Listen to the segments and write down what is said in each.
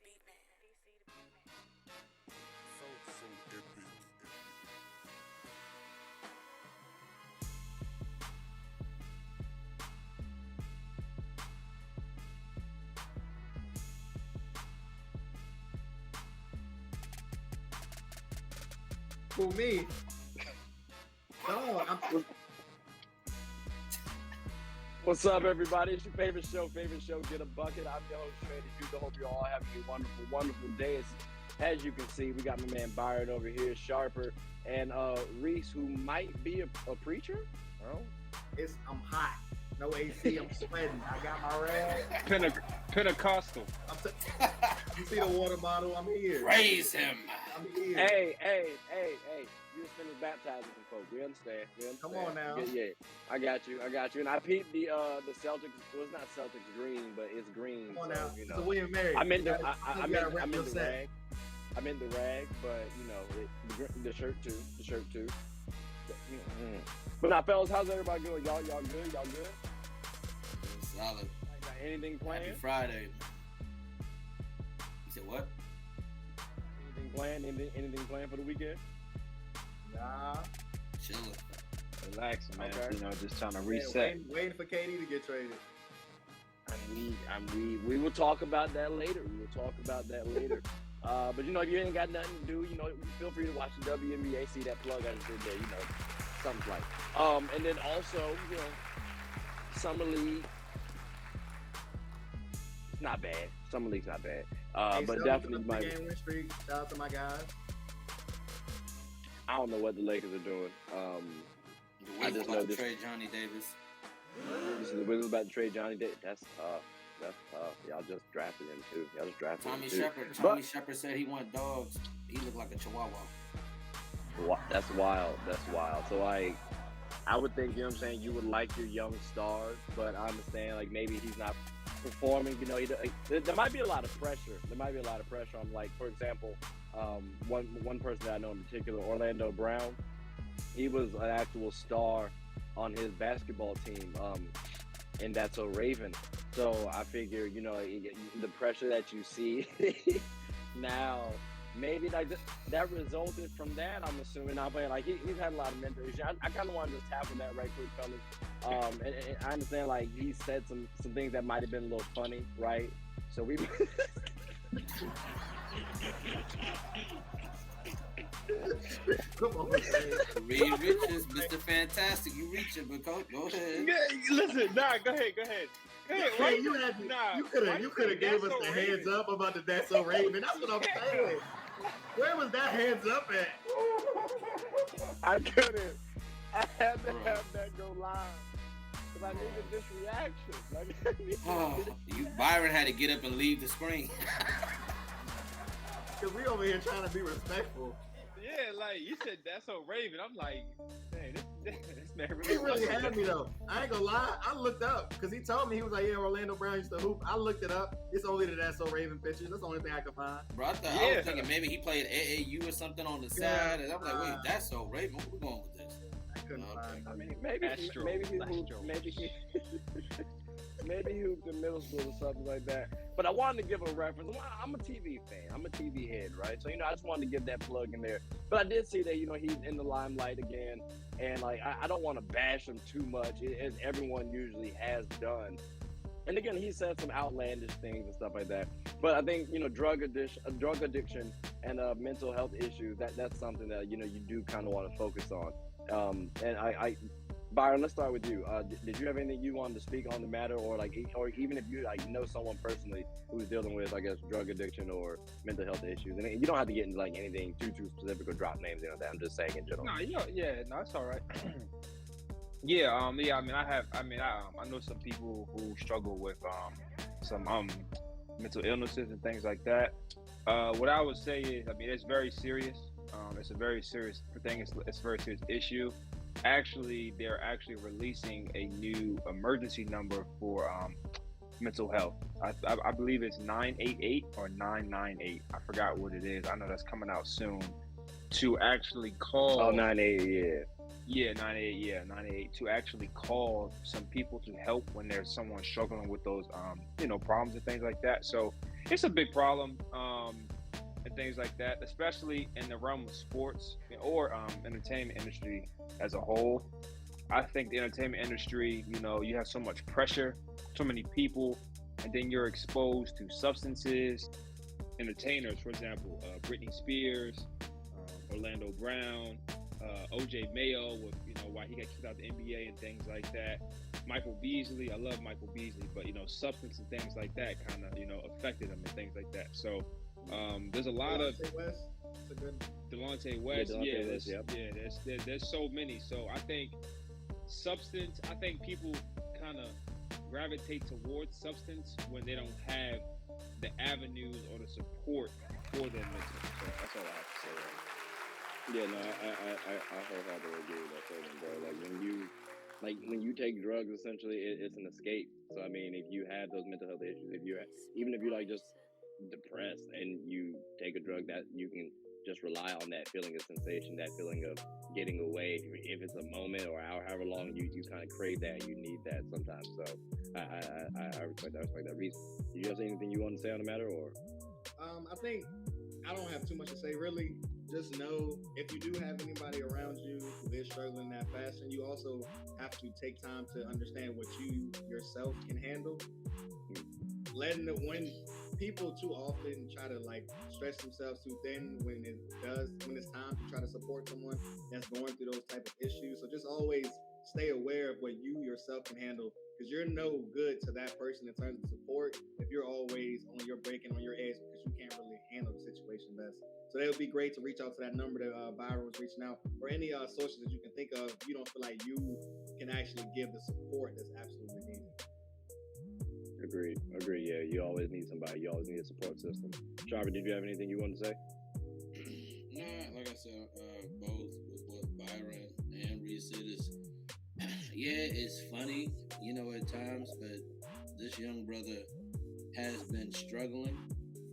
So epic. For me, no, What's up, everybody? It's your favorite show, Get a Bucket. I'm your host, Trey Duke. I hope you're all having a wonderful, wonderful day. As you can see, we got my man Byron over here, Sharper, and Reese, who might be a preacher. Oh, I'm hot. No AC. I'm sweating. I got my rag. Pentecostal. You see the water bottle? I'm here. Praise him. I'm here. Hey. You just finished baptizing some folks. We understand. Come on now. Yeah, I got you. And I peeped the Celtics. Well, it's not Celtics green, but it's green. Come on so, now. You know. So William Mary. I meant the rag. I'm in the rag, but you know the shirt too. Mm-hmm. But now, fellas, how's everybody doing? Y'all good? Y'all good? Solid. Got anything planned? Happy Friday. You said what? Anything planned? Anything planned for the weekend? Nah. Chilling. Relaxing, man. Okay. You know, just trying to reset. Waiting for KD to get traded. We will talk about that later. But you know, if you ain't got nothing to do, you know, feel free to watch the WNBA. See that plug I just did there, you know, something like. And then also, you know, summer league. It's not bad. Summer league's not bad. But definitely my game win streak. Shout out to my guys. I don't know what the Lakers are doing. The Wizards about to trade Johnny Davis. This is the Wizards about to trade Johnny Davis. That's tough. Y'all just drafted him too. Tommy Shepard said he want dogs. He looked like a chihuahua. That's wild. So I would think, you know what I'm saying, you would like your young stars, but I understand like maybe he's not performing. You know, there might be a lot of pressure. On, like, for example, one person that I know in particular, Orlando Brown. He was an actual star on his basketball team, and that's a Raven. So I figure, you know, the pressure that you see now, maybe like that resulted from that. I'm assuming now, but like he's had a lot of mental issues. I kind of want to just tap on that right quick, fellas. And I understand like he said some things that might have been a little funny, right? So we. Come on, man. Reed Richards, Mr. Fantastic. You reaching, but go ahead. Yeah, listen, go ahead. Hey, you could have gave us the heads up about the That's So Raven. That's what I'm saying. Where was that heads up at? I couldn't. I had to have that go live because I needed this reaction. Byron had to get up and leave the screen. Because we over here trying to be respectful. Yeah, like you said, that's so Raven. I'm like, dang, this man He really had me though. I ain't gonna lie. I looked up because he told me he was like, yeah, Orlando Brown used to hoop. I looked it up. It's only the That's So Raven pictures. That's the only thing I could find. Bro, I was thinking maybe he played AAU or something on the side, and I'm like, wait, That's So Raven. Where we going with this? I couldn't find. I mean, maybe he hooped in middle school or something like that. But I wanted to give a reference. I'm a TV fan. I'm a TV head, right? So, you know, I just wanted to give that plug in there. But I did see that, you know, he's in the limelight again. And, like, I don't want to bash him too much, as everyone usually has done. And, again, he said some outlandish things and stuff like that. But I think, you know, drug addiction and mental health issues, that's something that, you know, you do kind of want to focus on. And Byron, let's start with you. Did you have anything you wanted to speak on the matter, or even if you like know someone personally who's dealing with, I guess, drug addiction or mental health issues? And you don't have to get into like anything too specific or drop names or that. I'm just saying in general. No, it's all right. I know some people who struggle with some mental illnesses and things like that. What I would say is, I mean, it's very serious. It's a very serious thing. It's a very serious issue. Actually, they're actually releasing a new emergency number for mental health. I believe it's 988 or 998. I forgot what it is. I know that's coming out soon. To actually call. Oh, 988, yeah. Yeah, 988, to actually call some people to help when there's someone struggling with those, problems and things like that. So it's a big problem. and things like that, especially in the realm of sports or entertainment industry as a whole. I think the entertainment industry, you have so much pressure, so many people, and then you're exposed to substances. Entertainers, for example, Britney Spears, Orlando Brown, OJ Mayo, with why he got kicked out of the NBA and things like that. Michael Beasley, I love Michael Beasley, but substance and things like that kind of affected him and things like that. So there's a lot of Delonte West. There's so many. So I think substance. I think people kind of gravitate towards substance when they don't have the avenues or the support for their mental. So that's all I have to say. Yeah, no, I wholeheartedly agree with that statement, bro. When you take drugs, essentially, it's an escape. So I mean, if you have those mental health issues, even if you're just depressed and you take a drug, that you can just rely on that feeling of sensation, that feeling of getting away. If it's a moment or however long you kind of crave that, you need that sometimes. So I respect that. Reese, do you have anything you want to say on the matter, or? I think I don't have too much to say really. Just know if you do have anybody around you who is struggling in that fashion, you also have to take time to understand what you yourself can handle. When people too often try to stretch themselves too thin when it's time to try to support someone that's going through those type of issues. So just always stay aware of what you yourself can handle, because you're no good to that person in terms of support if you're always on your breaking on your edge because you can't really handle the situation best. So that would be great to reach out to that number that Byron was reaching out, or any sources that you can think of. You don't feel like you can actually give the support that's absolutely needed. Agreed. Yeah, you always need somebody. You always need a support system. Trevor, did you have anything you wanted to say? Nah, like I said, both with what Byron and Reese said is, it's funny, at times, but this young brother has been struggling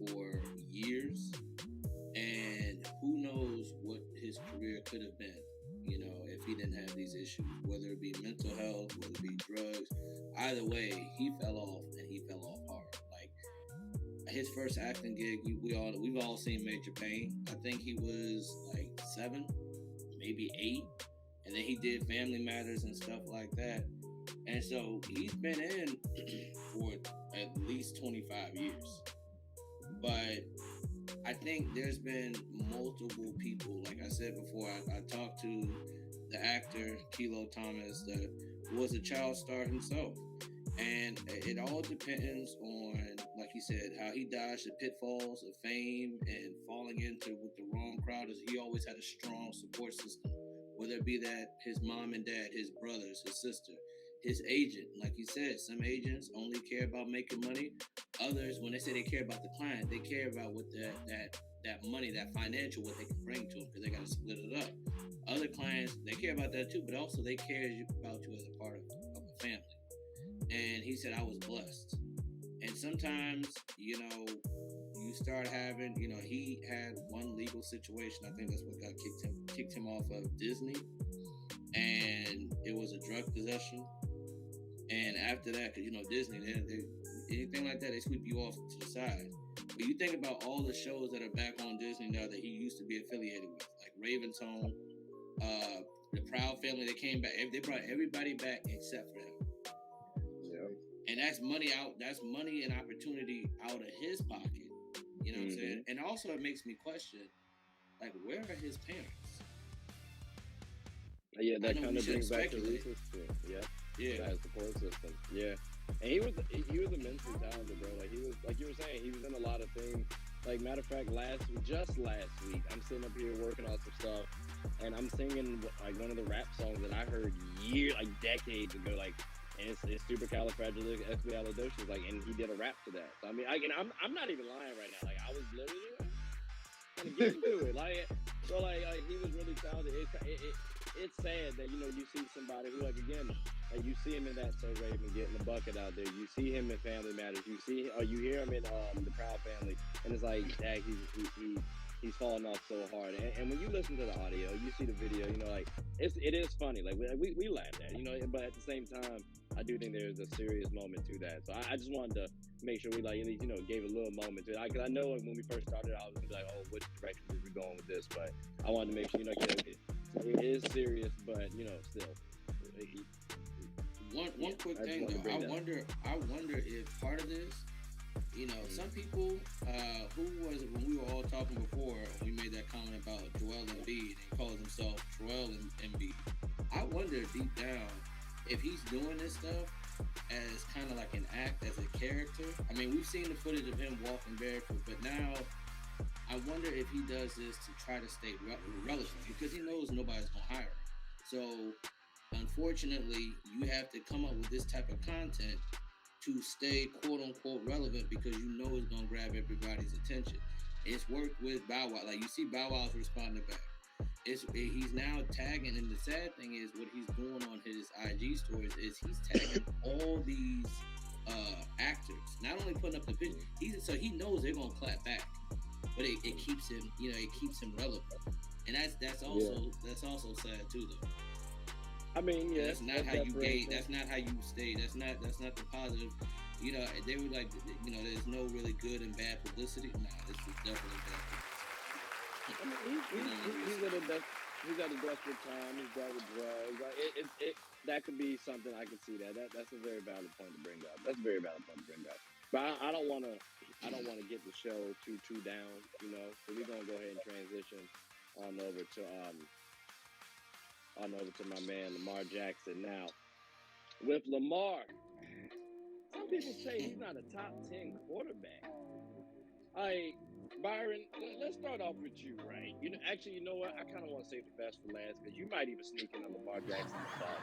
for years, and who knows what his career could have been, if he didn't have these issues, whether it be mental health, whether it be drugs. Either way, he fell off, and he fell off hard. His first acting gig, we've all seen Major Payne. I think he was 7, maybe 8, and then he did Family Matters and stuff like that. And so he's been in for at least 25 years. But I think there's been multiple people, like I said before, I talked to the actor, Kilo Thomas, that was a child star himself. And it all depends on, like he said, how he dodged the pitfalls of fame and falling into with the wrong crowd. He always had a strong support system, whether it be that his mom and dad, his brothers, his sister, his agent. Like he said, some agents only care about making money. Others, when they say they care about the client, they care about what that money, that financial, what they can bring to them, because they got to split it up. Other clients, they care about that too, but also they care about you as a part of a family. And he said, I was blessed. And sometimes, you start having, he had one legal situation. I think that's what got kicked him off of Disney. And it was a drug possession. And after that, because, Disney, they anything like that, they sweep you off to the side. But you think about all the shows that are back on Disney now that he used to be affiliated with, like Raven's Home, the Proud Family, they came back. They brought everybody back except for him. And that's money out. That's money and opportunity out of his pocket. You know what I'm saying? And also, it makes me question, where are his parents? Yeah, that kind of brings back to Reese's thing. Yeah, that support system. Yeah, and he was immensely talented, bro. He was, like you were saying, he was in a lot of things. Matter of fact, just last week, I'm sitting up here working on some stuff, and I'm singing one of the rap songs that I heard decades ago, and it's supercalifragilisticexpialidocious, and he did a rap to that. So I mean, I'm not even lying right now. I was literally kind of getting to it. He was really talented. It's sad that you see somebody who you see him in That So Raven getting the bucket out there. You see him in Family Matters. You hear him in the Proud Family, and it's dang, he's falling off so hard. And when you listen to the audio, you see the video, it is funny. We laugh at it, but at the same time, I do think there's a serious moment to that. So I just wanted to make sure we like at least gave a little moment to it. Because I know when we first started, I was gonna be like, oh, which direction is we going with this? But I wanted to make sure it is serious, but still. One quick thing though, I wonder if part of this, some people who was it when we were all talking before, we made that comment about Joel Embiid, and he calls himself Joel Embiid. I wonder deep down if he's doing this stuff as kind of like an act, as a character. I mean, we've seen the footage of him walking barefoot, but now I wonder if he does this to try to stay relevant because he knows nobody's gonna hire him. So unfortunately, you have to come up with this type of content to stay quote unquote relevant because you know it's gonna grab everybody's attention. It's worked with Bow Wow. Like you see Bow Wow's responding back. He's now tagging, and the sad thing is what he's doing on his IG stories is he's tagging all these actors. Not only putting up the picture, so he knows they're gonna clap back, but it keeps him, it keeps him relevant, and that's also sad too, though. I mean, yeah, that's not how you gauge. That's not how you stay. That's not the positive. They were like, there's no really good and bad publicity. Nah, this is definitely bad publicity. I mean, he's at a desperate time. He's dealt with drugs. Like, that could be something I can see that. That's a very valid point to bring up. That's a very valid point to bring up. But I don't want to get the show too down. So we're gonna go ahead and transition on over to my man Lamar Jackson. Now, with Lamar, some people say he's not a top 10 quarterback. Byron, let's start off with you, right? Actually, you know what? I kind of want to save the best for last because you might even sneak in on Lamar Jackson's thought.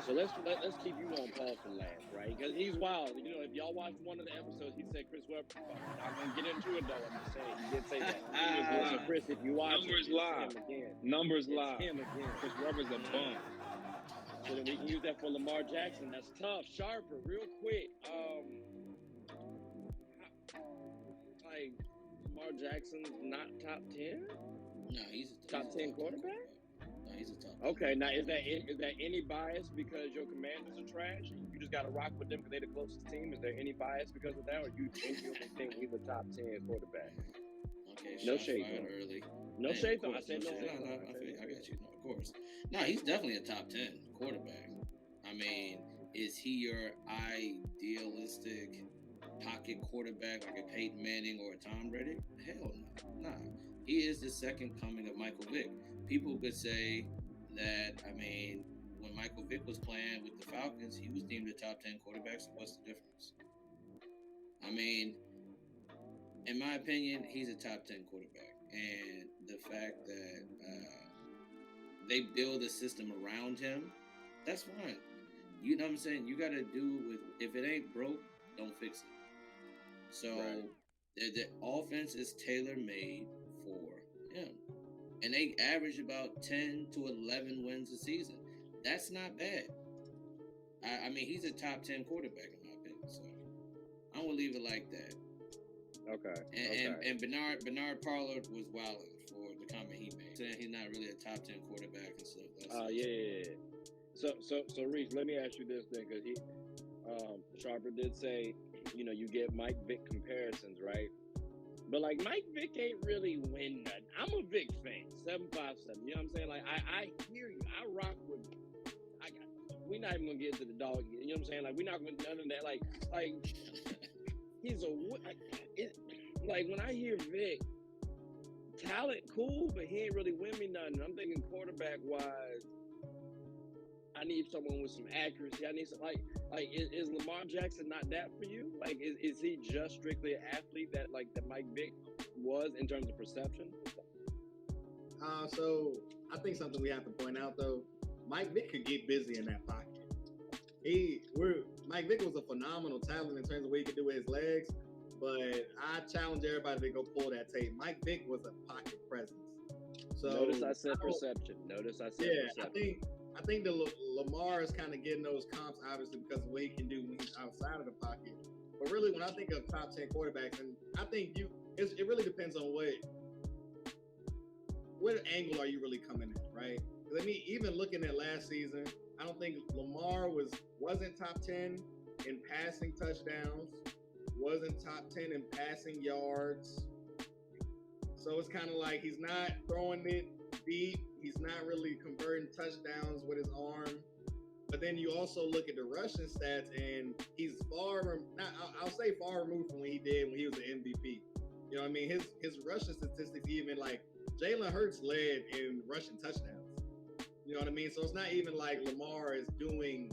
So let's keep you on Paul for last, right? Because he's wild. If y'all watched one of the episodes, he said Chris Webber. I'm not gonna get into it though. I'm just saying he did say that. So Chris, if you watch Numbers it's live. Him again. Chris Webber's a bum. So then we can use that for Lamar Jackson. That's tough, sharper, real quick. Lamar Jackson's not top 10? No, he's a top 10 quarterback? No, he's a top 10. Okay, now is that any bias because your Commanders are trash? You just got to rock with them because they're the closest team. Is there any bias because of that, or you genuinely think he's a top 10 quarterback? Okay, no shade early. No shade though. I said no. I got you. No, of course. No, he's definitely a top 10 quarterback. I mean, is he your idealistic pocket quarterback like a Peyton Manning or a Tom Brady? Hell no. Nah. He is the second coming of Michael Vick. People could say that, when Michael Vick was playing with the Falcons, he was deemed a top 10 quarterback, so what's the difference? In my opinion, he's a top 10 quarterback. And the fact that they build a system around him, that's fine. You know what I'm saying? You got to do with, if it ain't broke, don't fix it. So the offense is tailor-made for him. And they average about 10 to 11 wins a season. That's not bad. He's a top 10 quarterback in my opinion. So I'm going to leave it like that. Okay. And Bernard Pollard was wilding for the comment he made, saying he's not really a top 10 quarterback and stuff. Yeah. So Reese, let me ask you this then, because Sharper did say, you get Mike Vick comparisons, right? But Mike Vick ain't really win nothing. I'm a Vick fan, 757. You know what I'm saying? I hear you. I rock with. We're not even gonna get into the dog. You know what I'm saying? We're not gonna none of that. He's when I hear Vick, talent cool, but he ain't really win me nothing. I'm thinking quarterback wise, I need someone with some accuracy. I need some is Lamar Jackson not that for you? Is he just strictly an athlete that Mike Vick was in terms of perception? So I think something we have to point out though, Mike Vick could get busy in that pocket. Mike Vick was a phenomenal talent in terms of what he could do with his legs, but I challenge everybody to go pull that tape. Mike Vick was a pocket presence. So notice I said perception. Perception. I think that Lamar is kind of getting those comps, obviously, because of what he can do when he's outside of the pocket. But really, when I think of top 10 quarterbacks, and I think it really depends on what angle are you really coming at, right? Because even looking at last season, I don't think Lamar wasn't top 10 in passing touchdowns, wasn't top 10 in passing yards. So it's kind of like he's not throwing it deep. He's not really converting touchdowns with his arm. But then you also look at the rushing stats, and he's I'll say far removed from what he did when he was an MVP. You know what I mean? His rushing statistics, even like Jalen Hurts led in rushing touchdowns. You know what I mean? So it's not even like Lamar is doing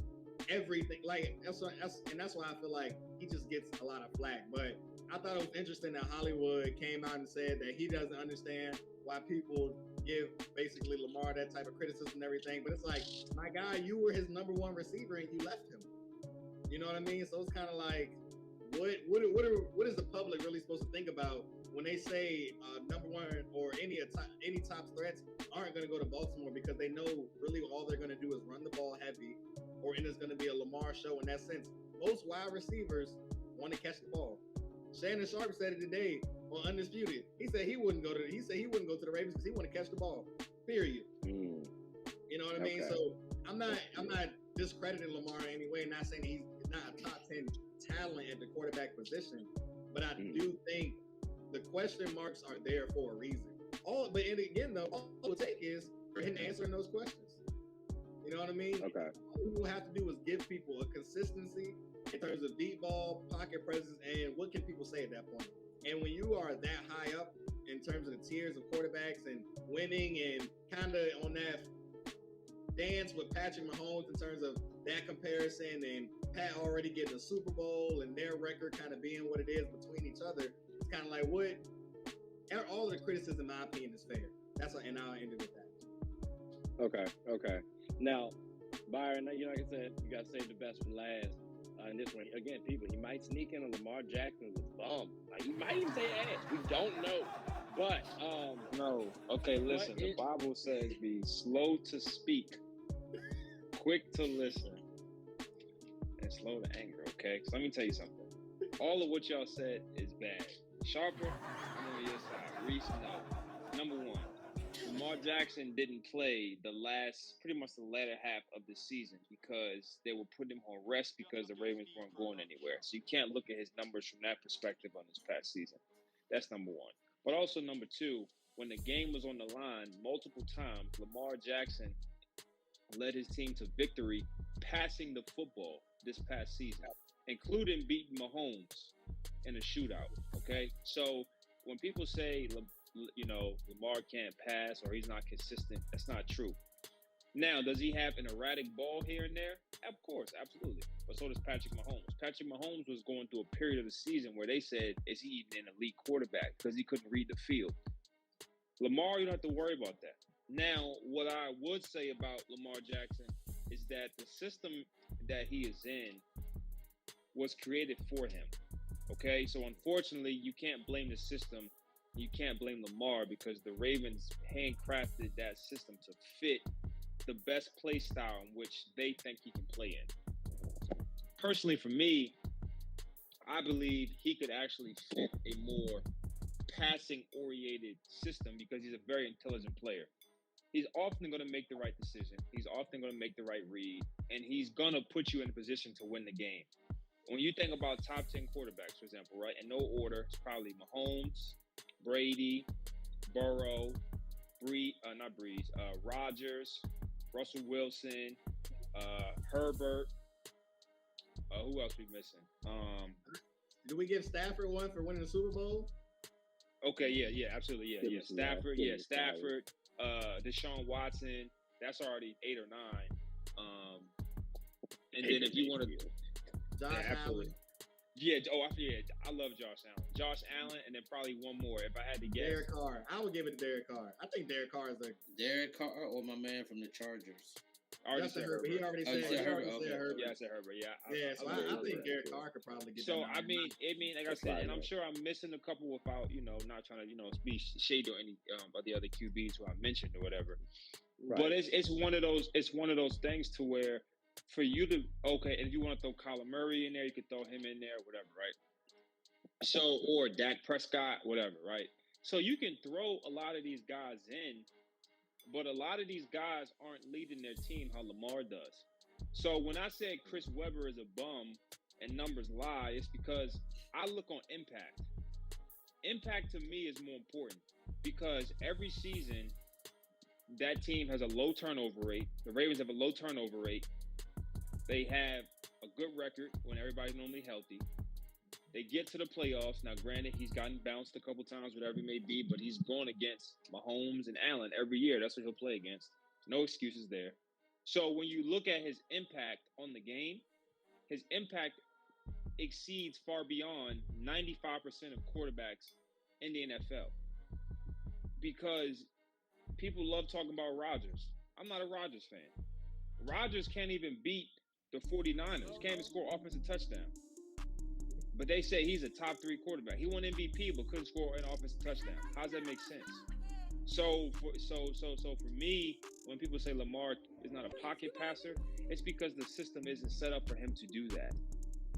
everything. Like that's why I feel like he just gets a lot of flack. But I thought it was interesting that Hollywood came out and said that he doesn't understand why people give basically Lamar that type of criticism and everything. But it's like, my guy, you were his number one receiver and you left him. You know what I mean? So it's kind of like, what is the public really supposed to think about when they say number one or any top threats aren't going to go to Baltimore, because they know really all they're going to do is run the ball heavy, or it's going to be a Lamar show in that sense. Most wide receivers want to catch the ball. Shannon Sharp said it today on Undisputed. He said he wouldn't go to the Ravens because he want to catch the ball. Period. You know what I mean? So I'm not discrediting Lamar in any way, not saying he's not a top 10 talent at the quarterback position, but I do think the question marks are there for a reason. All it will take is for him answering those questions. You know what I mean? Okay. All we will have to do is give people a consistency in terms of deep ball, pocket presence, and what can people say at that point? And when you are that high up in terms of the tiers of quarterbacks and winning and kind of on that dance with Patrick Mahomes in terms of that comparison, and Pat already getting a Super Bowl and their record kind of being what it is between each other, it's kind of like all of the criticism, in my opinion, is fair. And I'll end it with that. Okay. Now, Byron, like I said, you got to save the best for last. And this one, again, people, he might sneak in a Lamar Jackson with a bum. Like, he might even say ass. We don't know. But, no. Okay, listen. The Bible says be slow to speak, quick to listen, and slow to anger, okay? So let me tell you something. All of what y'all said is bad. Sharper, I'm on your side. Reese, no. Number one, Lamar Jackson didn't play pretty much the latter half of the season because they were putting him on rest because the Ravens weren't going anywhere. So you can't look at his numbers from that perspective on this past season. That's number one. But also number two, when the game was on the line multiple times, Lamar Jackson led his team to victory passing the football this past season, including beating Mahomes in a shootout, okay? So when people say, Lamar can't pass or he's not consistent, that's not true. Now, does he have an erratic ball here and there? Of course, absolutely. But so does Patrick Mahomes. Patrick Mahomes was going through a period of the season where they said, is he even an elite quarterback? Because he couldn't read the field. Lamar, you don't have to worry about that. Now, what I would say about Lamar Jackson is that the system that he is in was created for him. Okay, so unfortunately, you can't blame the system. You can't blame Lamar because the Ravens handcrafted that system to fit the best play style in which they think he can play in. Personally, for me, I believe he could actually fit a more passing-oriented system because he's a very intelligent player. He's often going to make the right decision. He's often going to make the right read, and he's going to put you in a position to win the game. When you think about top 10 quarterbacks, for example, right, in no order, it's probably Mahomes, Brady, Burrow, Rodgers, Russell Wilson, Herbert. Who else we missing? Do we give Stafford one for winning the Super Bowl? Okay, yeah, absolutely, yeah. Stafford, Deshaun Watson. That's already 8 or 9. And then if you want to, Josh Allen. I love Josh Allen. Josh Allen, and then probably one more if I had to guess. Derek Carr. I would give it to Derek Carr. I think Derek Carr is Derek Carr or my man from the Chargers. Justin Herbert. He already said Herbert. Yeah, I said Herbert. Yeah. So I think Derek Carr could probably get. So I mean, like I said, and I'm sure I'm missing a couple without, not trying to be shade or any of the other QBs who I mentioned or whatever. Right. But it's one of those things to where for you to and if you want to throw Kyler Murray in there, you could throw him in there, whatever, right? So or Dak Prescott, whatever, right? So you can throw a lot of these guys in. But a lot of these guys aren't leading their team how Lamar does. So when I said Chris Webber is a bum and numbers lie, it's because I look on impact. Impact to me is more important because every season that team has a low turnover rate. The Ravens have a low turnover rate. They have a good record when everybody's normally healthy. They get to the playoffs. Now, granted, he's gotten bounced a couple times, whatever it may be, but he's going against Mahomes and Allen every year. That's what he'll play against. No excuses there. So when you look at his impact on the game, his impact exceeds far beyond 95% of quarterbacks in the NFL. Because people love talking about Rodgers. I'm not a Rodgers fan. Rodgers can't even beat the 49ers. Can't even score offensive touchdown. But they say he's a top 3 quarterback. He won MVP but couldn't score an offensive touchdown. How does that make sense? So for me, when people say Lamar is not a pocket passer, it's because the system isn't set up for him to do that.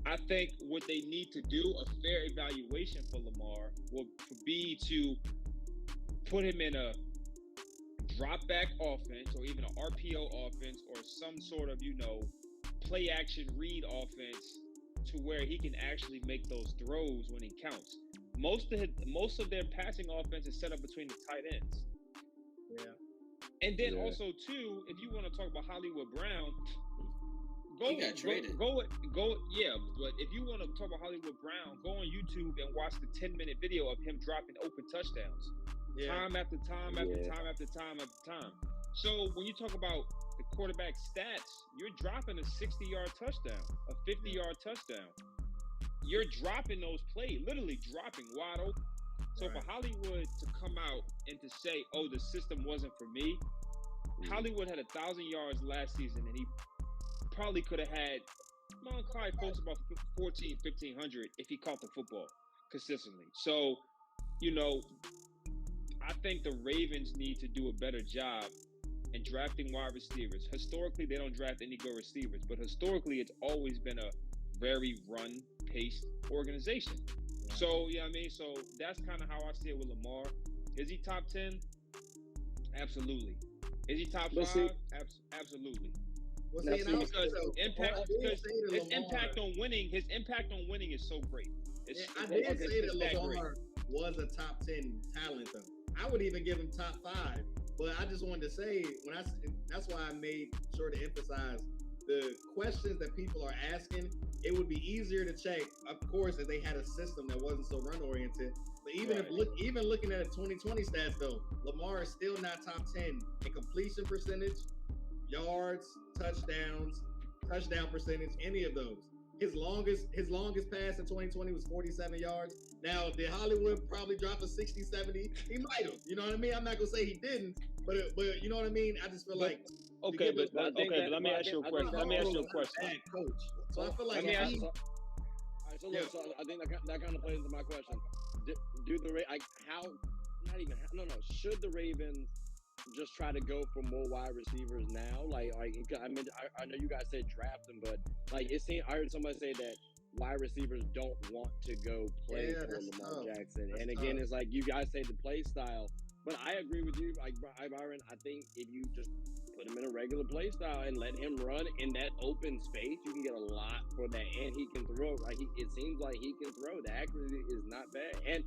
I think what they need to do, a fair evaluation for Lamar, will be to put him in a drop back offense or even an RPO offense or some sort of, play action read offense to where he can actually make those throws when it counts. Most of their passing offense is set up between the tight ends. Yeah. And then also too, if you want to talk about Hollywood Brown, he got traded. But if you want to talk about Hollywood Brown, go on YouTube and watch the 10-minute video of him dropping open touchdowns. Yeah. Time after time after time after time after time. So when you talk about the quarterback stats, you're dropping a 60-yard touchdown, a 50-yard touchdown. You're dropping those plays, literally dropping wide open. So for Hollywood to come out and to say, oh, the system wasn't for me, Hollywood had 1,000 yards last season, and he probably could have had Mount Clyde close about 1,500 if he caught the football consistently. So, I think the Ravens need to do a better job in drafting wide receivers. Historically, they don't draft any good receivers, but historically, it's always been a very run-paced organization. So, So that's kind of how I see it with Lamar. Is he top 10? Absolutely. Is he top 5? Absolutely. Well, because his impact on winning is so great. I did say that Lamar was a top 10 talent, though. I would even give him top 5. But I just wanted to say, that's why I made sure to emphasize the questions that people are asking. It would be easier to check, of course, if they had a system that wasn't so run-oriented. But even looking at 2020 stats, though, Lamar is still not top 10 in completion percentage, yards, touchdowns, touchdown percentage, any of those. His longest pass in 2020 was 47 yards. Now, did Hollywood probably drop a 60, 70? He might have. You know what I mean? I'm not going to say he didn't, but you know what I mean? I just feel like... Okay, but let me ask you a question. Coach. So I feel like... So I think that kind of plays into my question. Should the Ravens just try to go for more wide receivers now? I know you guys said draft them, but I heard somebody say that wide receivers don't want to go play for Lamar Jackson. And again, it's like you guys say the play style, but I agree with you, Byron. I think if you just put him in a regular play style and let him run in that open space, you can get a lot for that, and he can throw. It seems like he can throw. The accuracy is not bad, and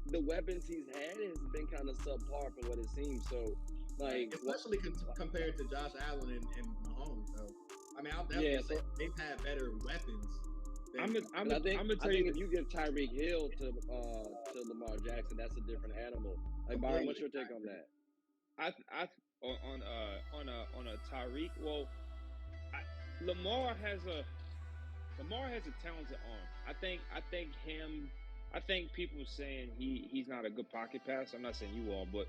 the weapons he's had has been kind of subpar for what it seems. So. Especially compared to Josh Allen and Mahomes, though. I mean, I'll definitely say they've had better weapons. I think if you give Tyreek Hill to Lamar Jackson, that's a different animal. Byron, what's your take on that? On a Tyreek. Well, Lamar has a talented arm. I think people saying he's not a good pocket passer. I'm not saying you all, but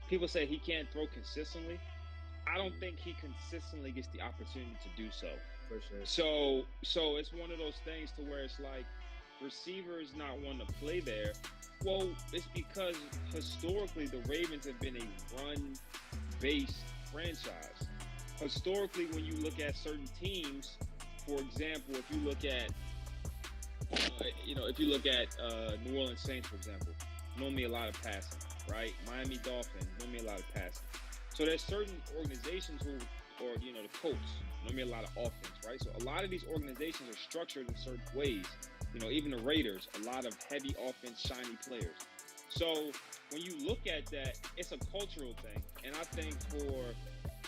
people say he can't throw consistently. I don't think he consistently gets the opportunity to do so. For sure. So it's one of those things to where it's like receivers not wanting to play there. Well, it's because historically the Ravens have been a run-based franchise. Historically, when you look at certain teams, for example, if you look at New Orleans Saints, for example, normally a lot of passing. Right? Miami Dolphins, normally a lot of passing. So there's certain organizations who or the Colts. I mean, a lot of offense, right? So a lot of these organizations are structured in certain ways. Even the Raiders, a lot of heavy offense, shiny players. So when you look at that, it's a cultural thing. And I think for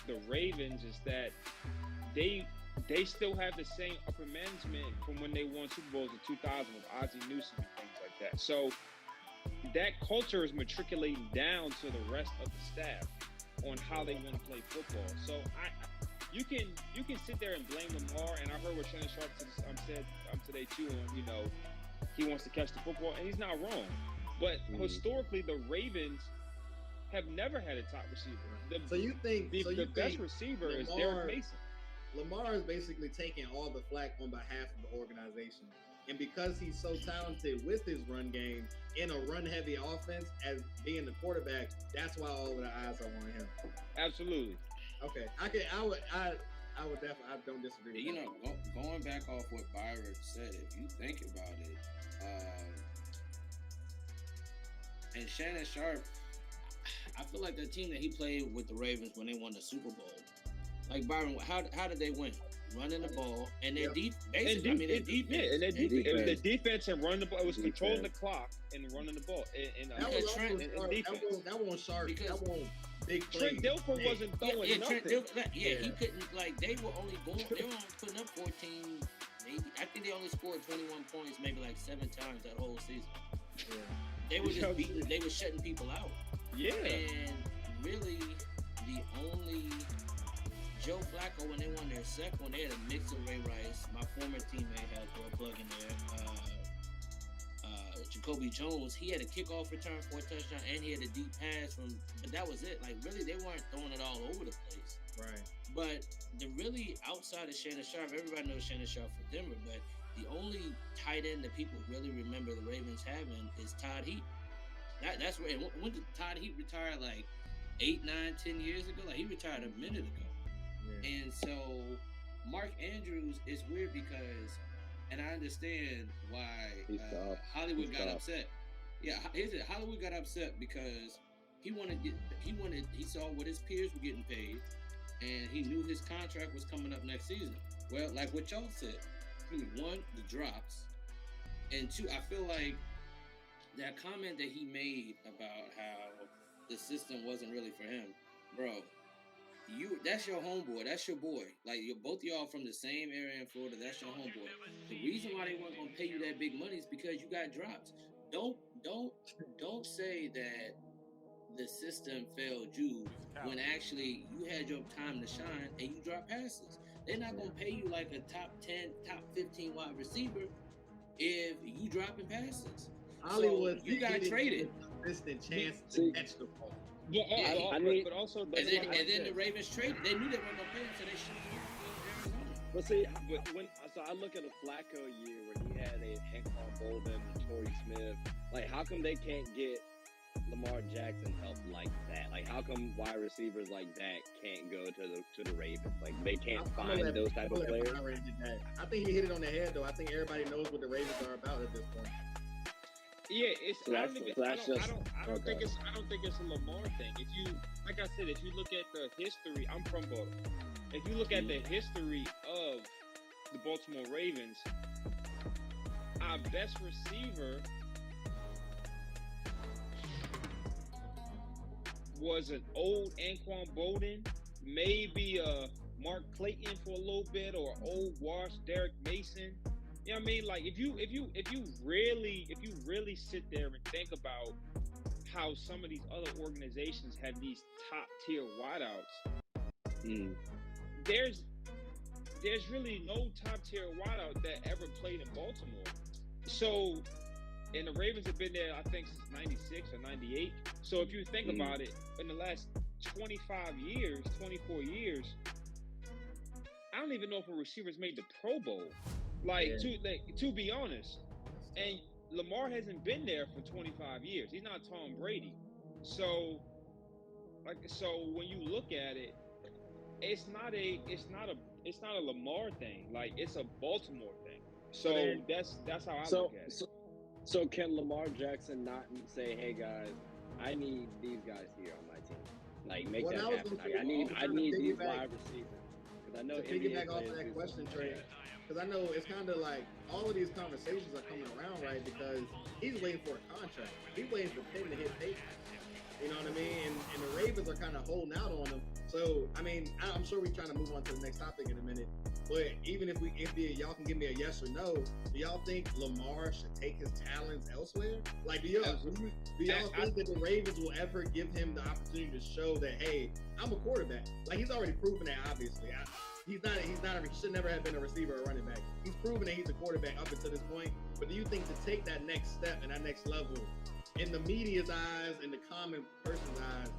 the Ravens is that they still have the same upper management from when they won Super Bowls in 2000 with Ozzie Newsome and things like that. So that culture is matriculating down to the rest of the staff on how they want to play football. So you can sit there and blame Lamar, and I heard what Shannon Sharp said today too on he wants to catch the football, and he's not wrong. But historically, the Ravens have never had a top receiver. The best receiver is Derek Mason. Lamar is basically taking all the flack on behalf of the organization. And because he's so talented with his run game in a run-heavy offense as being the quarterback, that's why all of the eyes are on him. Absolutely. Okay. I would definitely, I don't disagree with that. Going back off what Byron said, if you think about it, and Shannon Sharp, I feel like the team that he played with the Ravens when they won the Super Bowl, like Byron, how did they win? Running the ball and their defense. The defense and running the ball. It was controlling the clock and running the ball. That wasn't Sharp. That wasn't big play. Trent Dilfer wasn't throwing nothing. He couldn't. Like they were only putting up 14. Maybe I think they only scored 21 points, maybe like 7 times that whole season. Yeah. They were just beating. They were shutting people out. Yeah. And really, the only Joe Flacco, when they won their second one, they had a mix of Ray Rice. My former teammate had a plug in there. Jacoby Jones, he had a kickoff return for a touchdown, and he had a deep pass but that was it. Like, really, they weren't throwing it all over the place. Right. But the really outside of Shannon Sharp, everybody knows Shannon Sharp for Denver, but the only tight end that people really remember the Ravens having is Todd Heap. That's where, when did Todd Heap retire? Like 8, 9, 10 years ago? Like, he retired a minute ago. Yeah. And so Mark Andrews is weird because, and I understand why Hollywood got upset. Yeah, Hollywood got upset because he saw what his peers were getting paid, and he knew his contract was coming up next season. Well, like what y'all said, one, the drops, and two, I feel like that comment that he made about how the system wasn't really for him, bro. That's your homeboy. That's your boy. Like, both of y'all from the same area in Florida. That's your homeboy. The reason why they weren't gonna pay you that big money is because you got drops. Don't say that the system failed you when actually you had your time to shine and you dropped passes. They're not gonna pay you like a top 10, top 15 wide receiver if you dropping passes. Hollywood, so you got traded. Consistent chance to catch the ball. But also, and then the Ravens traded. They knew they weren't gonna pay him, so they should have. But see, I look at a Flacco year where he had a Anquan Bolden, Torrey Smith. Like, how come they can't get Lamar Jackson help like that? Like, how come wide receivers like that can't go to the Ravens? Like, they can't find those type of players. I think he hit it on the head, though. I think everybody knows what the Ravens are about at this point. Yeah, I don't think it's a Lamar thing. If you, like I said, if you look at the history, I'm from Baltimore. If you look at the history of the Baltimore Ravens, our best receiver was an old Anquan Bolden, maybe Mark Clayton for a little bit, or old Wash Derek Mason. You know what I mean? Like, if you really sit there and think about how some of these other organizations have these top tier wideouts, there's really no top tier wideout that ever played in Baltimore. So, and the Ravens have been there, I think, since '96 or '98. So if you think about it, in the last 24 years, I don't even know if a receiver's made the Pro Bowl. To be honest, and Lamar hasn't been there for 25 years. He's not Tom Brady. So when you look at it, it's not a Lamar thing. Like, it's a Baltimore thing. So that's how I look at it. So can Lamar Jackson not say, "Hey guys, I need these guys here on my team. Like, make that happen. Like, I need these wide receivers." I know to piggyback off of that question, Trey, because I know it's kind of like all of these conversations are coming around, right? Because he's waiting for a contract. He's waiting for Penn to hit paper. You know what I mean? And the Ravens are kind of holding out on him. So, I mean, I'm sure we're trying to move on to the next topic in a minute. But even if y'all can give me a yes or no, do y'all think Lamar should take his talents elsewhere? Like, do y'all think that the Ravens will ever give him the opportunity to show that, hey, I'm a quarterback? Like, he's already proven that, obviously. He should never have been a receiver or running back. He's proven that he's a quarterback up until this point. But do you think to take that next step and that next level, in the media's eyes and the common person's eyes,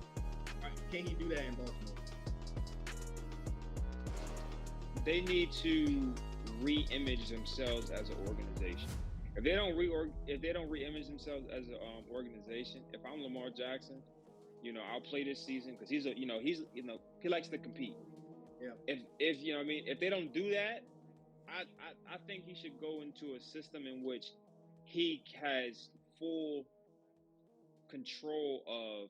can he do that in Baltimore? They need to re-image themselves as an organization. If they don't re-image themselves as an organization, if I'm Lamar Jackson, I'll play this season because he likes to compete. Yeah. If you know what I mean, if they don't do that, I think he should go into a system in which he has full control of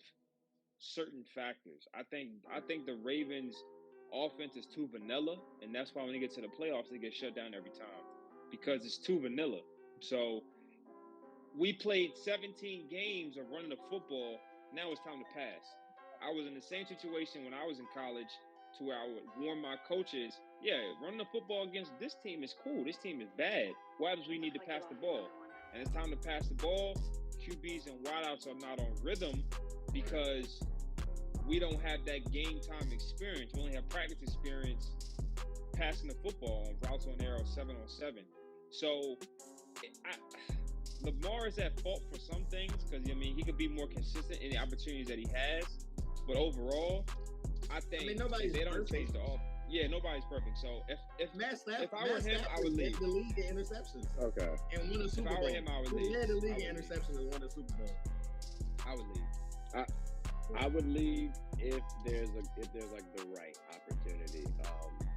certain factors. I think the Ravens' offense is too vanilla, and that's why when they get to the playoffs, they get shut down every time because it's too vanilla. So we played 17 games of running the football. Now it's time to pass. I was in the same situation when I was in college to where I would warn my coaches, running the football against this team is cool. This team is bad. What happens when we need to pass the ball? And it's time to pass the ball. QBs and wideouts are not on rhythm because we don't have that game time experience. We only have practice experience passing the football on routes on air or 7-on-7. So Lamar is at fault for some things because, he could be more consistent in the opportunities that he has. But overall, I think if they don't change the offense. Yeah, nobody's perfect. So if I were him, I would leave. The league in interceptions. Okay. And won a Super Bowl. If I were him, I would leave. He led the league in interceptions and won a Super Bowl. I would leave. I would leave if there's like the right opportunity.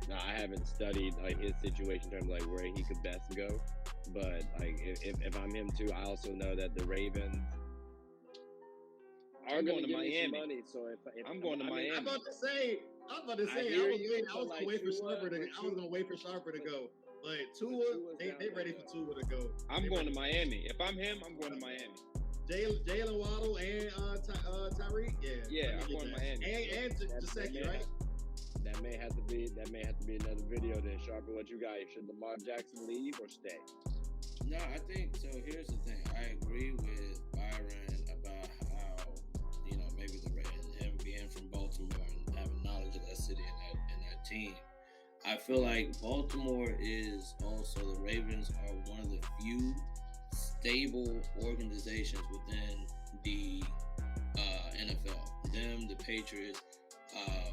Now I haven't studied like his situation in terms of like where he could best go, but like if I'm him too, I also know that the Ravens are going to Miami. Money, so if I'm going to Miami. I'm about to say I was going to wait for Sharper to go. But Tua, they ready for Tua to go. I'm going to Miami. If I'm him, I'm going to Miami. Jalen Waddle and Tyreek, I'm going to Miami. And Gesicki, right? That may have to be another video then. Sharper, what you got? Should Lamar Jackson leave or stay? No, I think so. Here's the thing. I agree with Byron about how maybe him being from Baltimore and having knowledge of that city and that team. I feel like Baltimore is also, the Ravens are one of the few stable organizations within the NFL. Them, the Patriots,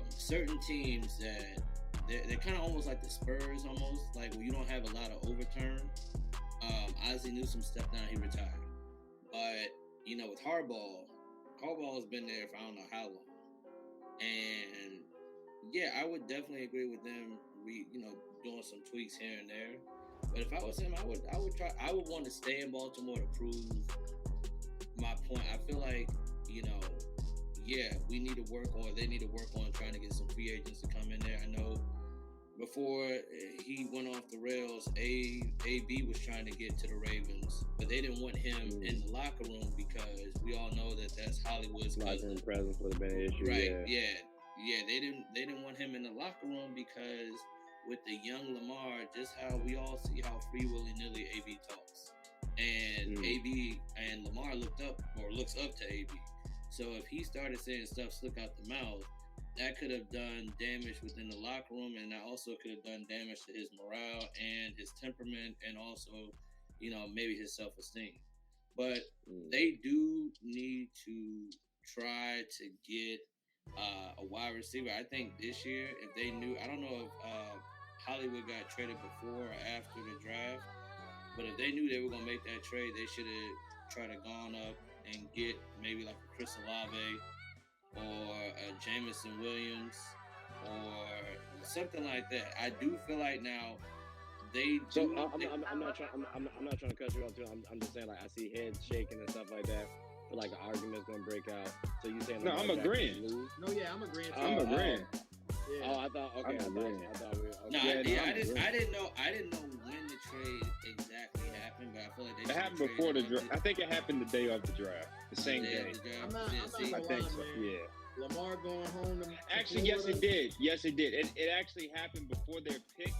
certain teams that they're kind of almost like the Spurs, almost like when you don't have a lot of overturn. Ozzie Newsome stepped down, he retired. But with Harbaugh's been there for I don't know how long. And I would definitely agree with them. Doing some tweaks here and there. But if I was him, I would want to stay in Baltimore to prove my point. I feel like, we need to work, or they need to work on trying to get some free agents to come in there. I know before he went off the rails, AB was trying to get to the Ravens, but they didn't want him in the locker room because we all know that that's Hollywood's locker room presence would have been an issue. Right? Yeah. They didn't want him in the locker room because with the young Lamar, just how we all see how free willy-nilly AB talks. And AB and Lamar looks up to AB. So if he started saying stuff slick out the mouth, that could have done damage within the locker room, and that also could have done damage to his morale and his temperament, and also, maybe his self-esteem. But they do need to try to get a wide receiver. I think this year, if they knew, I don't know if Hollywood got traded before or after the draft, but if they knew they were going to make that trade, they should have tried to gone up and get maybe like a Chris Olave or a Jameson Williams or something like that. I do feel like now they do. So I'm not trying to cut you off too. I'm just saying, like, I see heads shaking and stuff like that. I feel like an argument's gonna break out. So you saying? No, I'm agreeing. No, yeah, I'm agreeing. I'm agreeing. Yeah. Oh, I thought. Okay, I'm agreeing. I thought we. Okay. No, Yeah, I didn't know when the trade exactly happened, but I feel like they It happened before the draft. I think it happened the day of the draft, the same day. I'm not I gonna think lie, so. man. Yeah. Lamar going home. Actually, yes, it did. Yes, it did. It actually happened before their pick.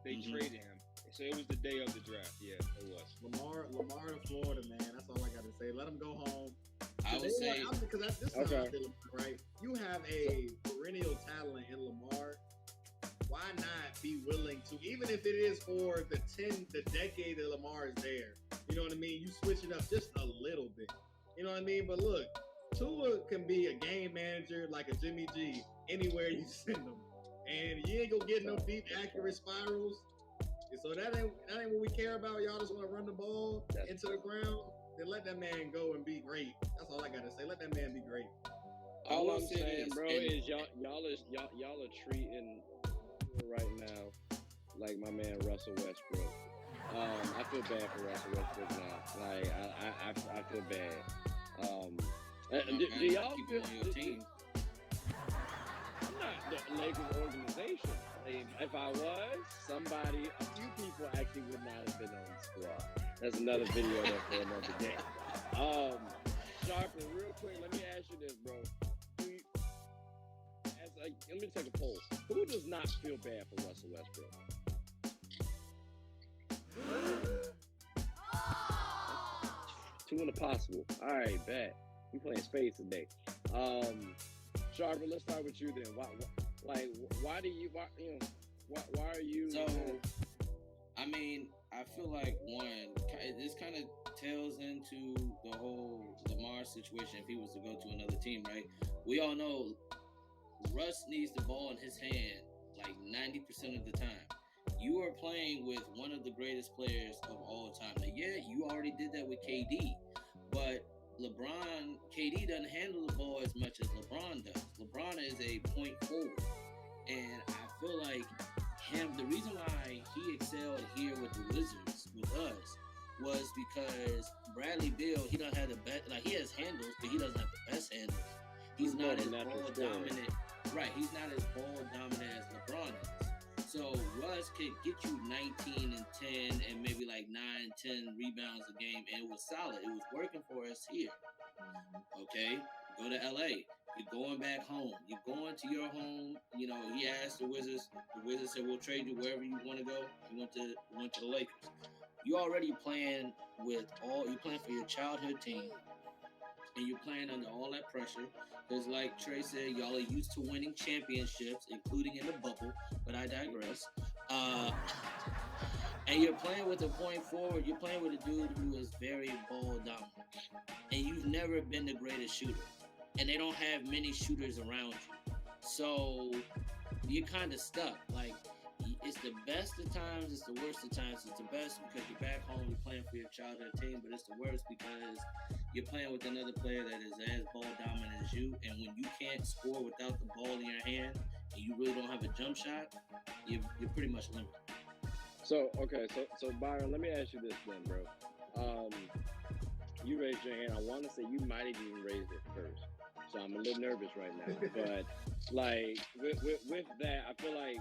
They traded him, so it was the day of the draft. Yeah, it was. Lamar to Florida, man. That's all I got to say. Let him go home. I would say because this is how I feel, right? You have a perennial talent in Lamar. Why not be willing to, even if it is for the decade that Lamar is there? You know what I mean? You switch it up just a little bit. You know what I mean? But look, Tua can be a game manager like a Jimmy G anywhere you send him, and you ain't gonna get no deep, accurate spirals. And so that ain't what we care about. Y'all just want to run the ball into the ground. Then let that man go and be great. That's all I gotta say. Let that man be great. All I'm saying, bro, is y'all are treating right now like my man Russell Westbrook. I feel bad for Russell Westbrook now. Like I feel bad. Do y'all feel on your team? I'm not the Lakers organization. If I was, a few people actually would not have been on the squad. That's another video there for another day. Sharper, real quick, let me ask you this, bro. Let me take a poll. Who does not feel bad for Russell Westbrook? Two in the possible. All right, bet. We playing space today. Sharper, let's start with you then. Why are you? So, I mean, I feel like this kind of tails into the whole Lamar situation. If he was to go to another team, right? We all know Russ needs the ball in his hand like 90% of the time. You are playing with one of the greatest players of all time. Now, yeah, you already did that with KD, but KD doesn't handle the ball as much as LeBron does. LeBron is a point forward, and I feel like the reason why he excelled here with the Wizards, with us, was because Bradley Beal, he doesn't have the best, like he has handles, but he doesn't have the best handles. He's not as ball dominant. Right, he's not as ball dominant as LeBron is. So Russ could get you 19 and 10 and maybe like 9, 10 rebounds a game, and it was solid. It was working for us here. Okay, go to LA. You're going back home. You're going to your home. You know, he asked the Wizards. The Wizards said, "We'll trade you wherever you want to go." You went to the Lakers. You already playing you're playing for your childhood team, and you're playing under all that pressure. Because like Trey said, y'all are used to winning championships, including in the bubble, but I digress. And you're playing with a point forward. You're playing with a dude who is very ball dominant. And you've never been the greatest shooter. And they don't have many shooters around you. So you're kind of stuck. Like, it's the best of times, it's the worst of times. It's the best because you're back home, you're playing for your childhood team, but it's the worst because you're playing with another player that is as ball dominant as you, and when you can't score without the ball in your hand, and you really don't have a jump shot, you're pretty much limited. So Byron, let me ask you this then, bro. You raised your hand. I want to say you might have even raised it first, so I'm a little nervous right now. But like with that, I feel like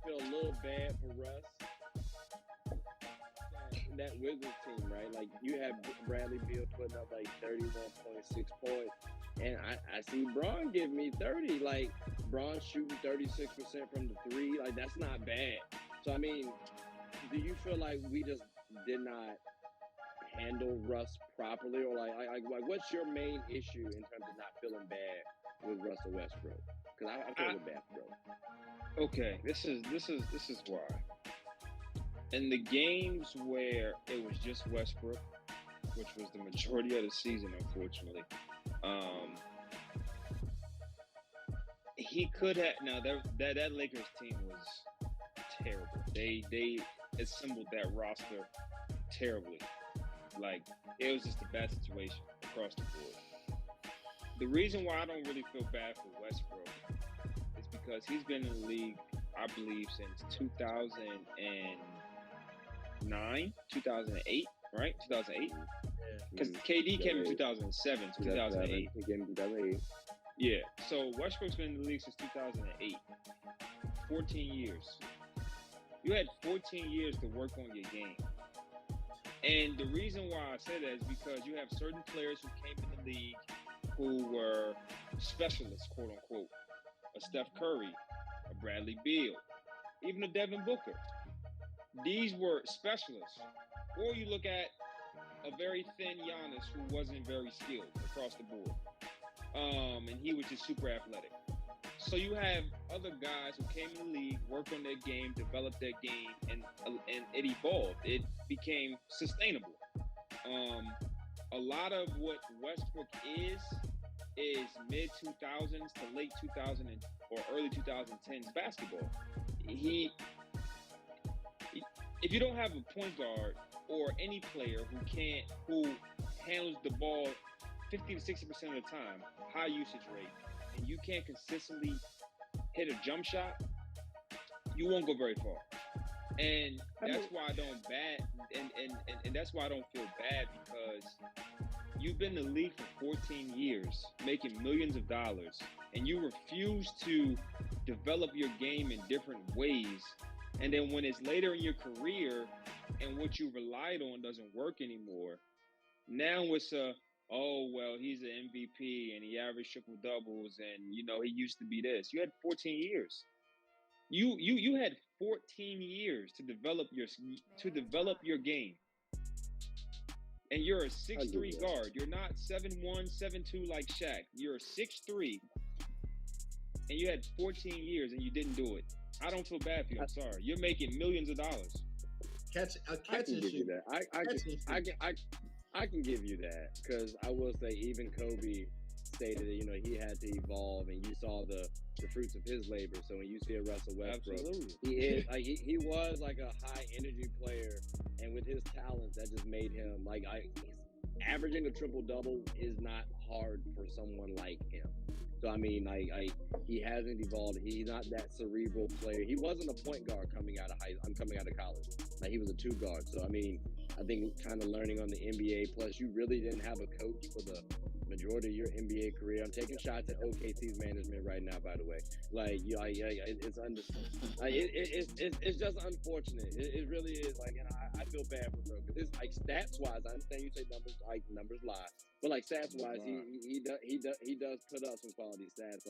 feel a little bad for Russ. That Wizards team, right? Like you have Bradley Beal putting up like 31.6 points, and I see Bron give me 30. Like Bron shooting 36% from the three. Like that's not bad. So I mean, do you feel like we just did not handle Russ properly, or like what's your main issue in terms of not feeling bad with Russell Westbrook? Because I feel bad, bro. Okay, this is why. In the games where it was just Westbrook, which was the majority of the season, unfortunately, he could have. Now that Lakers team was terrible. They assembled that roster terribly. Like it was just a bad situation across the board. The reason why I don't really feel bad for Westbrook is because he's been in the league, I believe, since 2009, 2008, right? 2008. Because KD came in 2007, 2008. He came in 2008. Yeah. So Westbrook's been in the league since 2008. 14 years. You had 14 years to work on your game. And the reason why I say that is because you have certain players who came in the league who were specialists, quote unquote. A Steph Curry, a Bradley Beal, even a Devin Booker. These were specialists. Or you look at a very thin Giannis who wasn't very skilled across the board. And he was just super athletic. So you have other guys who came in the league, worked on their game, developed their game, and it evolved. It became sustainable. A lot of what Westbrook is mid 2000s to late 2000 or early 2010s basketball. If you don't have a point guard or any player who handles the ball 50 to 60% of the time, high usage rate, and you can't consistently hit a jump shot, you won't go very far. And that's why I don't and that's why I don't feel bad, because you've been in the league for 14 years, making millions of dollars, and you refuse to develop your game in different ways. And then when it's later in your career and what you relied on doesn't work anymore, now it's oh, well, he's an MVP and he averaged triple doubles and, you know, he used to be this. You had 14 years. You had 14 years to develop your game. And you're a 6'3" guard. You're not 7'1", 7'2" like Shaq. You're a 6'3", and you had 14 years and you didn't do it. I don't feel bad for you. I'm sorry. You're making millions of dollars. I can give you that. I can give you that, because I will say even Kobe stated that, you know, he had to evolve, and you saw the fruits of his labor. So when you see a Russell Westbrook, he is like he was like a high energy player, and with his talents, that just made him like averaging a triple double is not hard for someone like him. So I mean, he hasn't evolved. He's not that cerebral player. He wasn't a point guard coming out of college. Like, he was a two guard. So I mean, I think kind of learning on the NBA. Plus, you really didn't have a coach for the majority of your NBA career. I'm taking shots at OKC's management right now, by the way. Like, it's just unfortunate. It really is. Like, and I feel bad for bro, because it's like stats wise. I understand you say numbers lie, but like stats wise, he does put up some quality stats.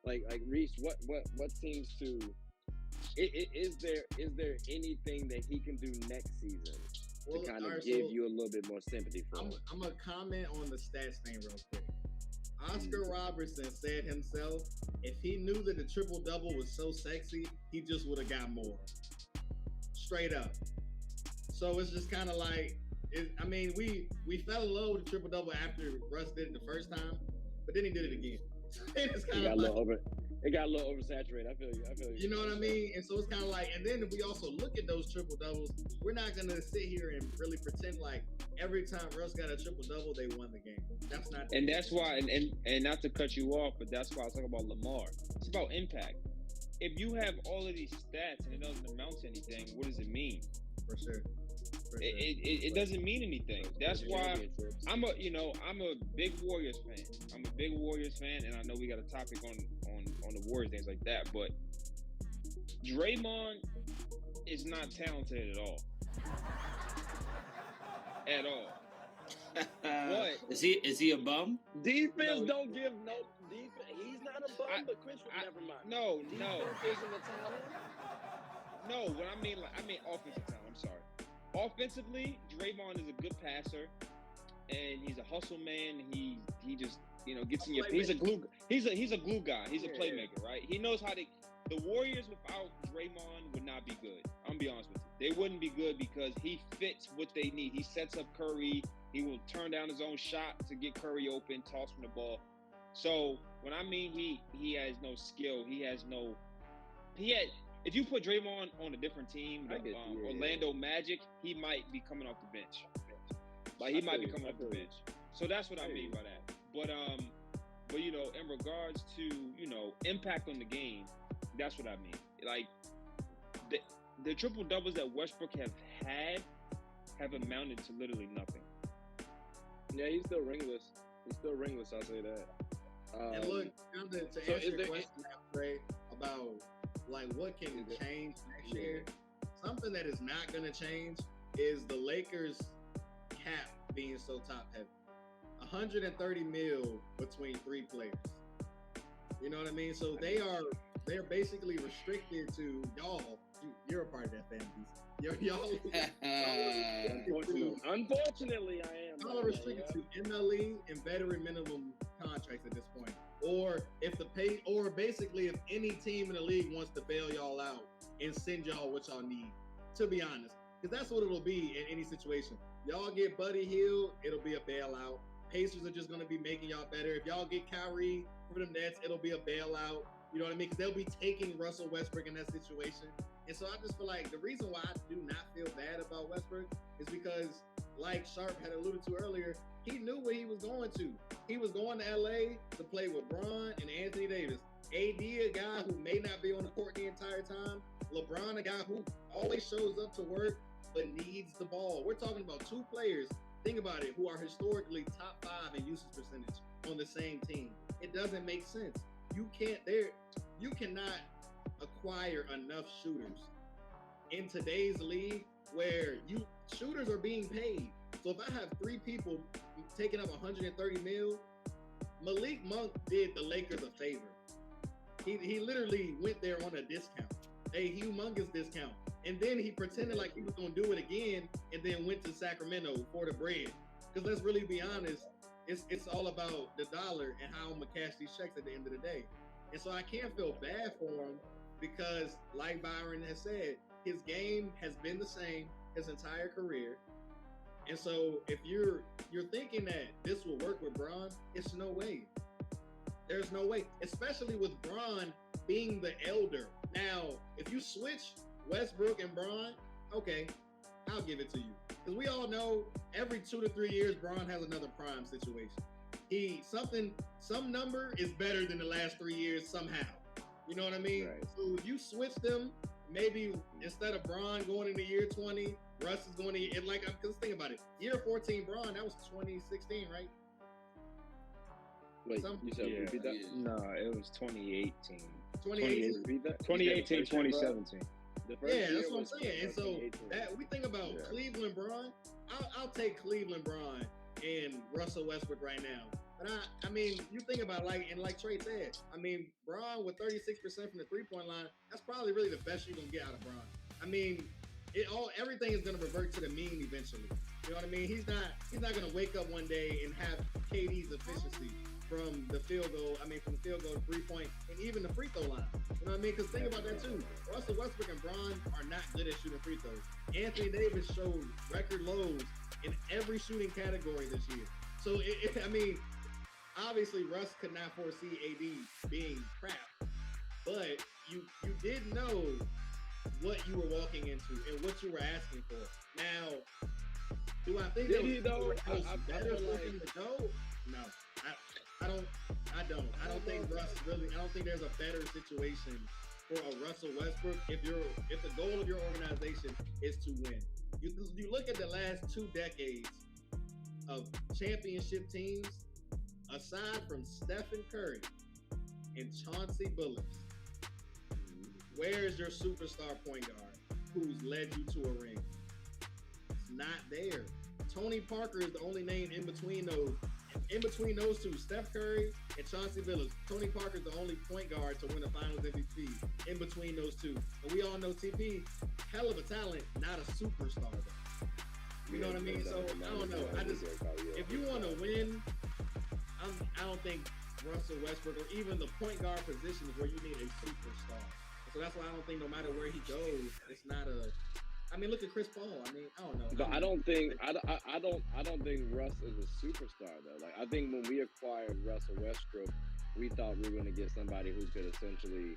Like Reese, what seems to is there anything that he can do next season to kind of give you a little bit more sympathy for him? I'm going to comment on the stats thing real quick. Oscar Robertson said himself, if he knew that the triple-double was so sexy, he just would have got more. Straight up. So it's just kind of like, we fell in love with the triple-double after Russ did it the first time, but then he did it again. It's kind of like... It got a little oversaturated. I feel you. You know what I mean? And so it's kind of like, and then if we also look at those triple doubles, we're not gonna sit here and really pretend like every time Russ got a triple double, they won the game. That's not. And that's why, and not to cut you off, but that's why I talk about Lamar. It's about impact. If you have all of these stats and it doesn't amount to anything, what does it mean? For sure. It doesn't mean anything. That's why I'm a big Warriors fan. I'm a big Warriors fan, and I know we got a topic on the Warriors, things like that. But Draymond is not talented at all. At all. What? Is he a bum? Defense don't give no defense. He's not a bum, but Chris, never mind. No. Defense isn't a talent. No, what I mean offensive talent. I'm sorry. Offensively, Draymond is a good passer, and he's a hustle man. He just gets in your. He's a glue guy. He's a playmaker, right? He knows how to. The Warriors without Draymond would not be good. I'm gonna be honest with you. They wouldn't be good because he fits what they need. He sets up Curry. He will turn down his own shot to get Curry open, toss from the ball. So when I mean he has no skill, if you put Draymond on a different team, Orlando Magic, he might be coming off the bench. Like, he might be coming off the bench. So that's what I mean by that. But in regards to, impact on the game, that's what I mean. Like, the triple doubles that Westbrook have amounted to literally nothing. Yeah, he's still ringless. I'll say that. And look, to so answer is your there- question, Trey, about like what can change next year, something that is not going to change is the Lakers cap being so top heavy. 130 mil between 3 players. You know what I mean? So they're basically restricted to y'all. You're a part of that fan base. Y'all Unfortunately, I am. Y'all are restricted to MLE and veteran minimum contracts at this point. Or basically if any team in the league wants to bail y'all out and send y'all what y'all need, to be honest. Because that's what it'll be in any situation. Y'all get Buddy Hield, it'll be a bailout. Pacers are just going to be making y'all better. If y'all get Kyrie for the Nets, it'll be a bailout. You know what I mean? Because they'll be taking Russell Westbrook in that situation. And so I just feel like the reason why I do not feel bad about Westbrook is because, like Sharp had alluded to earlier, he knew where he was going to. He was going to LA to play with Bron and Anthony Davis. AD, a guy who may not be on the court the entire time. LeBron, a guy who always shows up to work but needs the ball. We're talking about 2 players, think about it, who are historically top 5 in usage percentage on the same team. It doesn't make sense. You cannot acquire enough shooters in today's league where shooters are being paid. So if I have 3 people taking up 130 mil, Malik Monk did the Lakers a favor. He literally went there on a discount, a humongous discount. And then he pretended like he was going to do it again and then went to Sacramento for the bread. Because let's really be honest, it's all about the dollar and how I'm going to cash these checks at the end of the day. And so I can't feel bad for him because, like Byron has said, his game has been the same his entire career. And so if you're thinking that this will work with Bron, it's no way. There's no way, especially with Bron being the elder. Now, if you switch Westbrook and Bron, okay, I'll give it to you. Because we all know every 2 to 3 years, Bron has another prime situation. Some number is better than the last 3 years somehow. You know what I mean? Right. So if you switch them, maybe instead of Bron going into year 20, Russ is going to, and like, because think about it, year 14 Bron, that was 2016, right? Wait, you said repeat that? No, it was 2018. 2018. Repeat that? 2018, 2017. Yeah, that's what I'm saying. And so 2018. that we think about Cleveland Bron. I'll take Cleveland Bron and Russell Westbrook right now. But I mean, you think about like Trey said, I mean, Bron with 36% from the 3-point line, that's probably really the best you're gonna get out of Bron. I mean, everything is gonna revert to the mean eventually. You know what I mean? He's not gonna wake up one day and have KD's efficiency from the field goal. I mean, from the field goal to 3-point and even the free throw line. You know what I mean? Because think about that too. Russell Westbrook and Bron are not good at shooting free throws. Anthony Davis showed record lows in every shooting category this year. So I mean, obviously Russ could not foresee AD being crap, but you did know what you were walking into and what you were asking for. Now, do I think that was better for him to go? No, I don't think Russ really. I don't think there's a better situation for a Russell Westbrook if the goal of your organization is to win. You look at the last 2 decades of championship teams, aside from Stephen Curry and Chauncey Billups, where is your superstar point guard who's led you to a ring? It's not there. Tony Parker is the only name in between those. In between those two, Steph Curry and Chauncey Billups, Tony Parker is the only point guard to win a Finals MVP in between those two. And we all know TP, hell of a talent, not a superstar though. You know what I mean? So I don't know. If you want to win, I don't think Russell Westbrook or even the point guard position is where you need a superstar. So that's why I don't think no matter where he goes, it's not a. I mean, look at Chris Paul. I mean, I don't know. But I don't think Russ is a superstar though. Like I think when we acquired Russell Westbrook, we thought we were going to get somebody who could essentially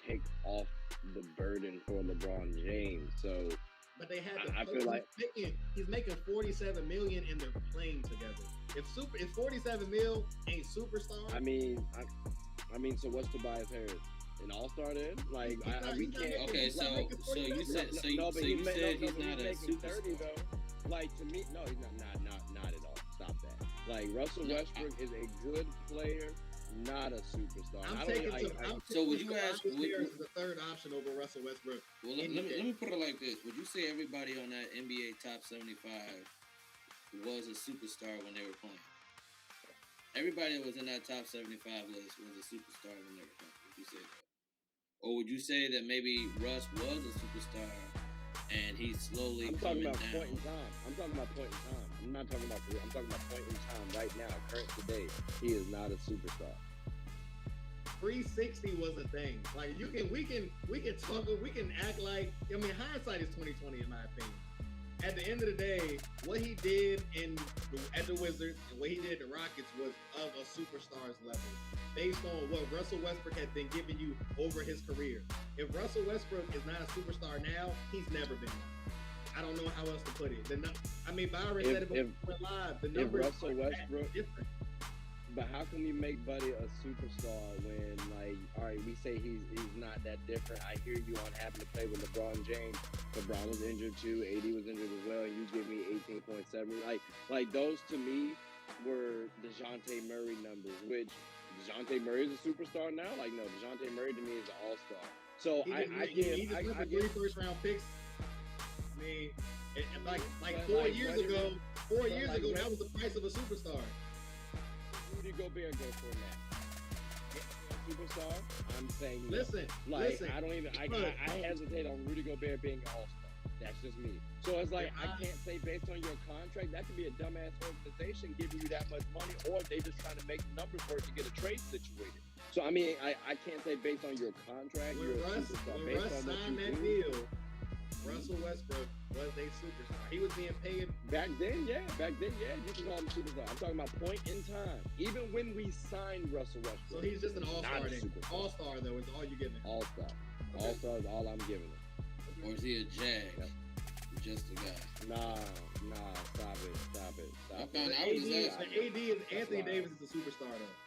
take off the burden for LeBron James. So, but they had to. I feel like he's making $47 million and they're playing together. If 47 mil ain't superstar. I mean, so what's Tobias Harris? An all-star then? Like we can't. Okay, so you said he's not a superstar. 30 though. Like to me, no, he's not at all. Stop that. Like Russell Westbrook is a good player, not a superstar. So would you ask? Is the third option over Russell Westbrook? Well, let me put it like this: would you say everybody on that NBA top 75 was a superstar when they were playing? Everybody that was in that top 75 list was a superstar when they were playing. Would you say that? Or would you say that maybe Russ was a superstar and he's slowly coming down? Point in time. I'm talking about point in time. I'm not talking about career. I'm talking about point in time right now, current today. He is not a superstar. 360 was a thing. Like we can act like, I mean, hindsight is 2020 in my opinion. At the end of the day, what he did at the Wizards and what he did at the Rockets was of a superstar's level, based on what Russell Westbrook had been giving you over his career. If Russell Westbrook is not a superstar now, he's never been one. I don't know how else to put it. Byron said it before live. The numbers Russell Westbrook different. But how can we make Buddy a superstar when, like, all right, we say he's not that different. I hear you on having to play with LeBron James. LeBron was injured too. AD was injured as well. And you give me 18.7. Like those to me were DeJounte Murray numbers, which DeJounte Murray is a superstar now. Like, no, DeJounte Murray to me is an all-star. So I give 3 first-round picks. I mean, like 4 years ago, that was the price of a superstar. Rudy Gobert go for now? Superstar? I'm saying no. Listen. I don't even. I hesitate on Rudy Gobert being an all-star. That's just me. So it's like I can't say based on your contract. That could be a dumbass organization giving you that much money, or they just trying to make numbers work to get a trade situated. So I mean, I can't say based on your contract. When Russ signed that deal, Russell Westbrook was a superstar. He was being paid back then. Yeah, you can call him a superstar. I'm talking about point in time. Even when we signed Russell Westbrook, so he's just an all-star. All-star though is all you giving. All-star. Okay. All-star is all I'm giving him. Or is he a Jag? Yeah. Just a guy. Nah. Stop it. Anthony Davis is a superstar though.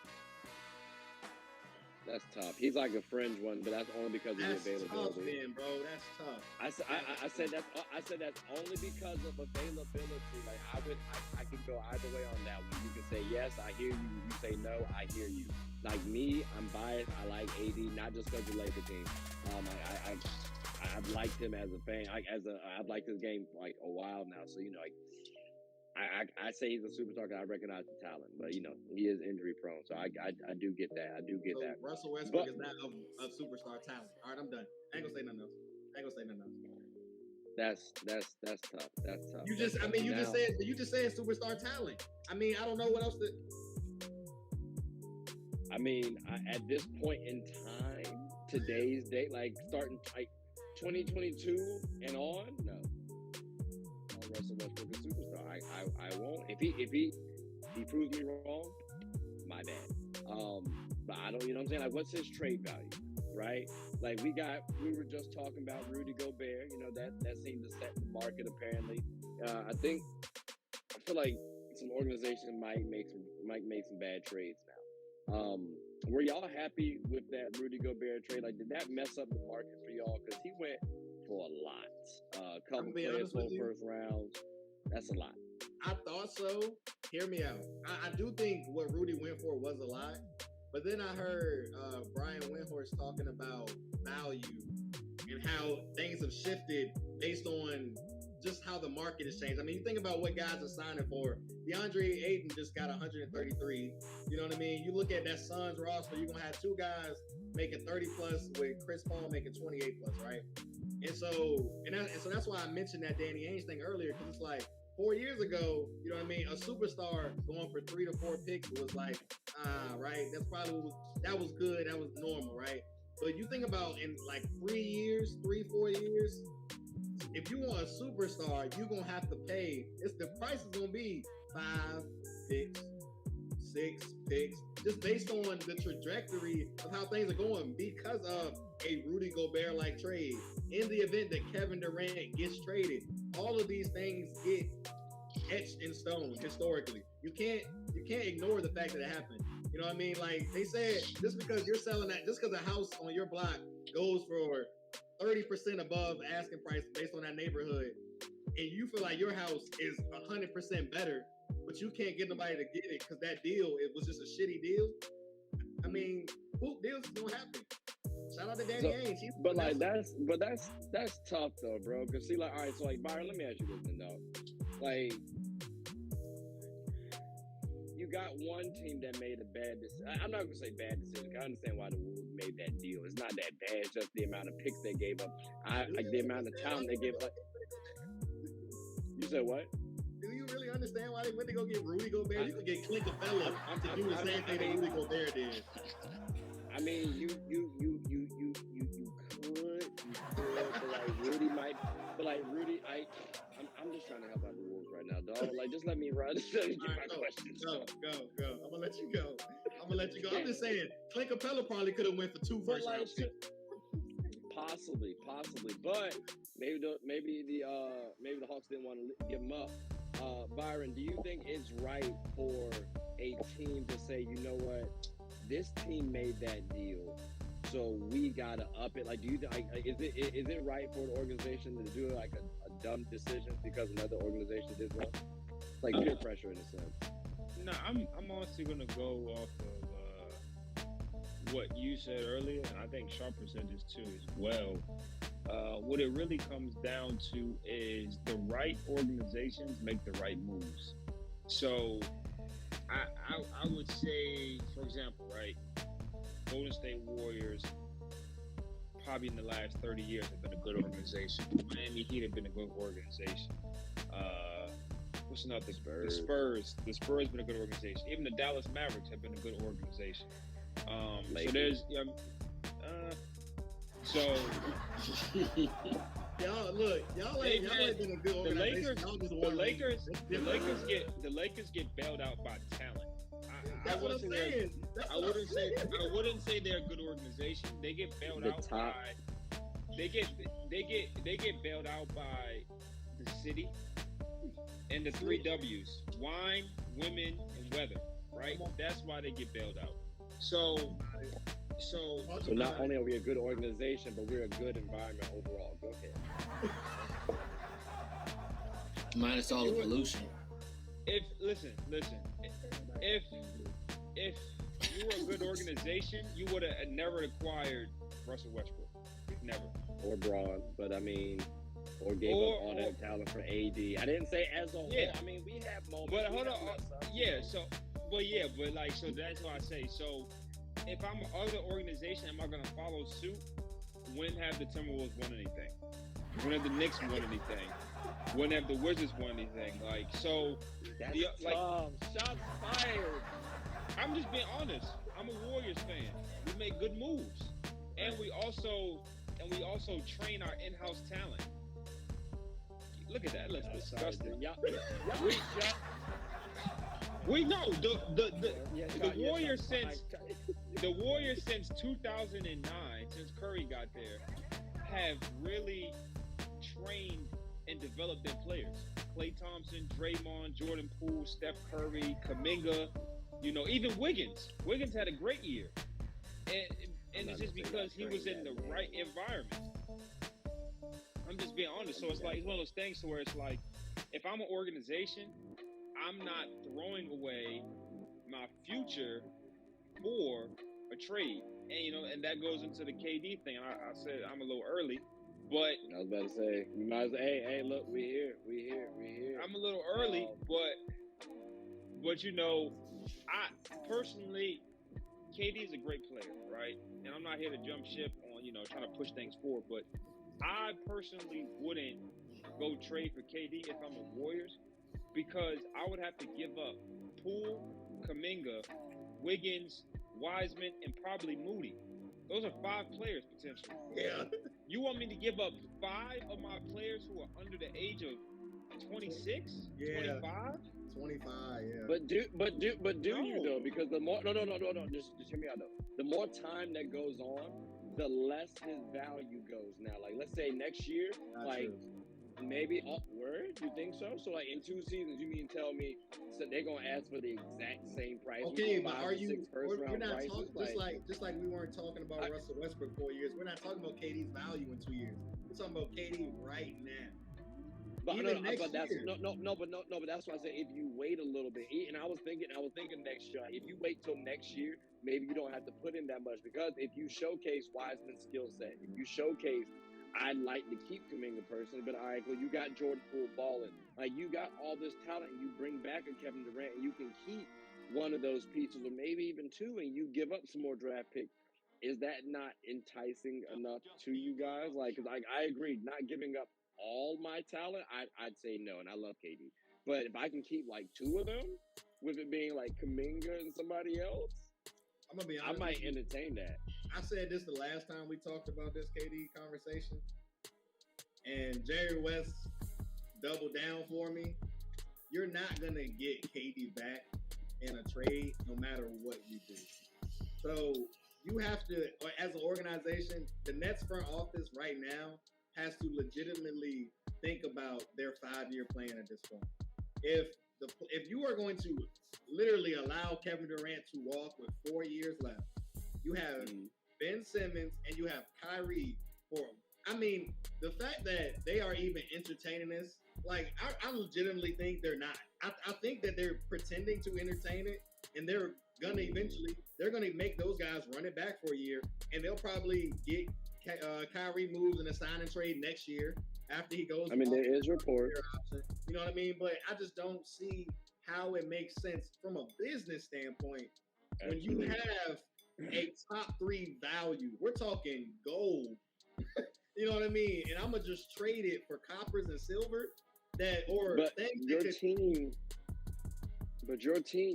That's tough. He's like a fringe one, but that's only because of the availability. That's tough, man, bro. That's tough. I said that's only because of availability. Like I could go either way on that one. You can say yes, I hear you. You say no, I hear you. Like me, I'm biased. I like AD not just because of the Lakers team. I've liked him as a fan. I've liked his game for like a while now. So I say he's a superstar because I recognize the talent, but he is injury prone. So I do get that. That. Russell Westbrook is not a superstar talent. All right, I'm done. I ain't gonna say nothing else. That's tough. That's tough. You just said superstar talent. I mean, I don't know what else to. I mean, at this point in time, today's date, like starting like 2022 and on, no. Russell Westbrook is a superstar. I won't. If he proves me wrong, my bad. But I don't. You know what I'm saying? Like, what's his trade value, right? Like we were just talking about Rudy Gobert. That seemed to set the market apparently. I feel like some organizations might make some bad trades now. Were y'all happy with that Rudy Gobert trade? Like, did that mess up the market for y'all? Because he went for a lot. Couple players, whole first rounds. That's a lot. I thought so. Hear me out. I do think what Rudy went for was a lot. But then I heard Brian Windhorst talking about value and how things have shifted based on just how the market has changed. I mean, you think about what guys are signing for. DeAndre Ayton just got 133. You know what I mean? You look at that Suns roster, you're going to have two guys making 30 plus with Chris Paul making 28 plus, right? And so that's why I mentioned that Danny Ainge thing earlier, because it's like 4 years ago, you know what I mean? A superstar going for 3 to 4 picks was like, right? That's probably that was good. That was normal, right? But you think about in like 3-4 years, if you want a superstar, you're going to have to pay. The price is going to be 5 picks, 6 picks, just based on the trajectory of how things are going because of a Rudy Gobert-like trade. In the event that Kevin Durant gets traded, all of these things get etched in stone historically. You can't ignore the fact that it happened. You know what I mean? Like they said, just because you're selling that, just because a house on your block goes for 30% above asking price based on that neighborhood, and you feel like your house is 100% better, but you can't get nobody to get it because that deal, it was just a shitty deal. I mean, hoop deals is gonna happen. Shout out to Danny Ainge. But like that's tough though, bro. Cause see, like, all right, so like Byron, let me ask you this, then, though. Like, you got one team that made a bad decision. I'm not gonna say bad decision. I understand why the Wolves made that deal. It's not that bad. It's just the amount of picks they gave up. Like the amount of talent they gave up. You said what? Do you really understand why they went to go get Rudy Gobert? You could get Clint Capella to do the same thing that Rudy Gobert did. I mean, you could, but like Rudy might, but like Rudy, I'm just trying to help out the Wolves right now, dog. Like, just let me run. Just let me get my questions. Go. I'm gonna let you go. I'm just saying, Clint Capella probably could have went for 2 first round picks. Possibly, but maybe the Hawks didn't want to give him up. Byron, do you think it's right for a team to say, you know what, this team made that deal, so we gotta up it? Like, do you is it right for an organization to do like a dumb decision because another organization did one? Like peer pressure in a sense. No, I'm honestly gonna go off of what you said earlier, and I think Sharper said this too as well. What it really comes down to is the right organizations make the right moves. So I would say, for example, right, Golden State Warriors probably in the last 30 years have been a good organization. Miami Heat have been a good organization. What's another? Spurs. The Spurs have been a good organization. Even the Dallas Mavericks have been a good organization. So there's so y'all ain't been a good organization. The Lakers get bailed out by talent. That's what I'm saying. I wouldn't say they're a good organization. They get bailed out by they get bailed out by the city and the 3 W's: wine, women, and weather. Right? That's why they get bailed out. So not only are we a good organization, but we're a good environment overall. Go ahead. Minus all the pollution. Listen. If you were a good organization, you would have never acquired Russell Westbrook. Never. Or Braun, but I mean, or gave up all that talent for AD. I didn't say as a whole. Yeah. I mean, we have moments. But hold on. So that's why I say, so if I'm other organization, am I going to follow suit? When have the Timberwolves won anything? When have the Knicks won anything? When have the Wizards won anything? Like, so that's shots fired. I'm just being honest. I'm a Warriors fan. We make good moves, and we also train our in-house talent. Look at that. That's disgusting. We know the Warriors since 2009, since Curry got there, have really trained and developed their players. Klay Thompson, Draymond, Jordan Poole, Steph Curry, Kuminga, even Wiggins. Wiggins had a great year, and it's just because he was in the right environment. I'm just being honest. So it's one of those things to where it's like, if I'm an organization, I'm not throwing away my future for a trade. And that goes into the KD thing. I said I'm a little early, but I was about to say, you might as well, hey, look, we here. I'm a little early, but I personally, KD is a great player, right? And I'm not here to jump ship on, trying to push things forward, but I personally wouldn't go trade for KD if I'm a Warriors, because I would have to give up Poole, Kuminga, Wiggins, Wiseman, and probably Moody. Those are 5 players potentially. Yeah. You want me to give up 5 of my players who are under the age of 26, 25? 25, yeah. But do you though? Because the more no, just hear me out though. The more time that goes on, the less his value goes now. Like, let's say next year, maybe upward. You think so? So like in 2 seasons, you mean tell me so they're gonna ask for the exact same price? Okay, but are you? We're not talking just like we weren't talking about Russell Westbrook 4 years. We're not talking about KD's value in 2 years. We're talking about KD right now. But Even next but that's year. but that's why I say if you wait a little bit, and I was thinking next year. If you wait till next year, maybe you don't have to put in that much, because if you showcase Wiseman's skill set, if you showcase, I'd like to keep Kuminga personally, but all right, well, you got Jordan Poole balling, like you got all this talent, and you bring back a Kevin Durant, and you can keep one of those pieces, or maybe even two, and you give up some more draft picks. Is that not enticing enough to you guys? Like, cause I agree, not giving up all my talent, I'd say no, and I love KD. But if I can keep like two of them, with it being like Kuminga and somebody else, I'm gonna be I honest. might entertain that. I said this the last time we talked about this KD conversation, and Jerry West doubled down for me. You're not gonna get KD back in a trade, no matter what you do. So you have to, as an organization, the Nets front office right now has to legitimately think about their 5-year plan at this point. If you are going to literally allow Kevin Durant to walk with 4 years left, you have Ben Simmons and you have Kyrie for him. I mean, the fact that they are even entertaining this, like, I legitimately think they're not. I think that they're pretending to entertain it, and they're gonna make those guys run it back for a year, and they'll probably get Kyrie moves in a sign and trade next year after he goes. I mean, there is reports. You know what I mean? But I just don't see how it makes sense from a business standpoint. Absolutely. When you have a top 3 value, we're talking gold. You know what I mean? And I'm gonna just trade it for coppers and silver.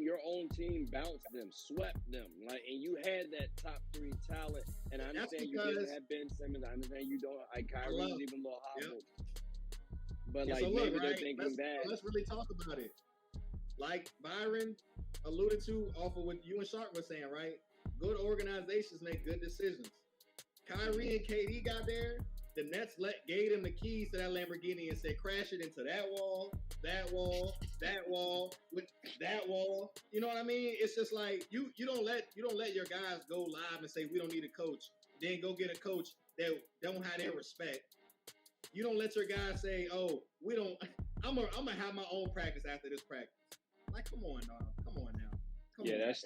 Your own team bounced them, swept them, like, and you had that top 3 talent. And I understand you didn't have Ben Simmons. I understand you don't. Like, Kyrie's even a little hobbled. Yep. But like, maybe they're thinking that. Let's really talk about it. Like Byron alluded to off of what you and Sharp were saying, right? Good organizations make good decisions. Kyrie and KD got there. The Nets gave them the keys to that Lamborghini and said, crash it into that wall, that wall, that wall, with that wall. You know what I mean? It's just like you don't let your guys go live and say we don't need a coach, then go get a coach that don't have their respect. You don't let your guys say, oh, we don't. I'm gonna have my own practice after this practice. Like, come on, dog. Come on now. That's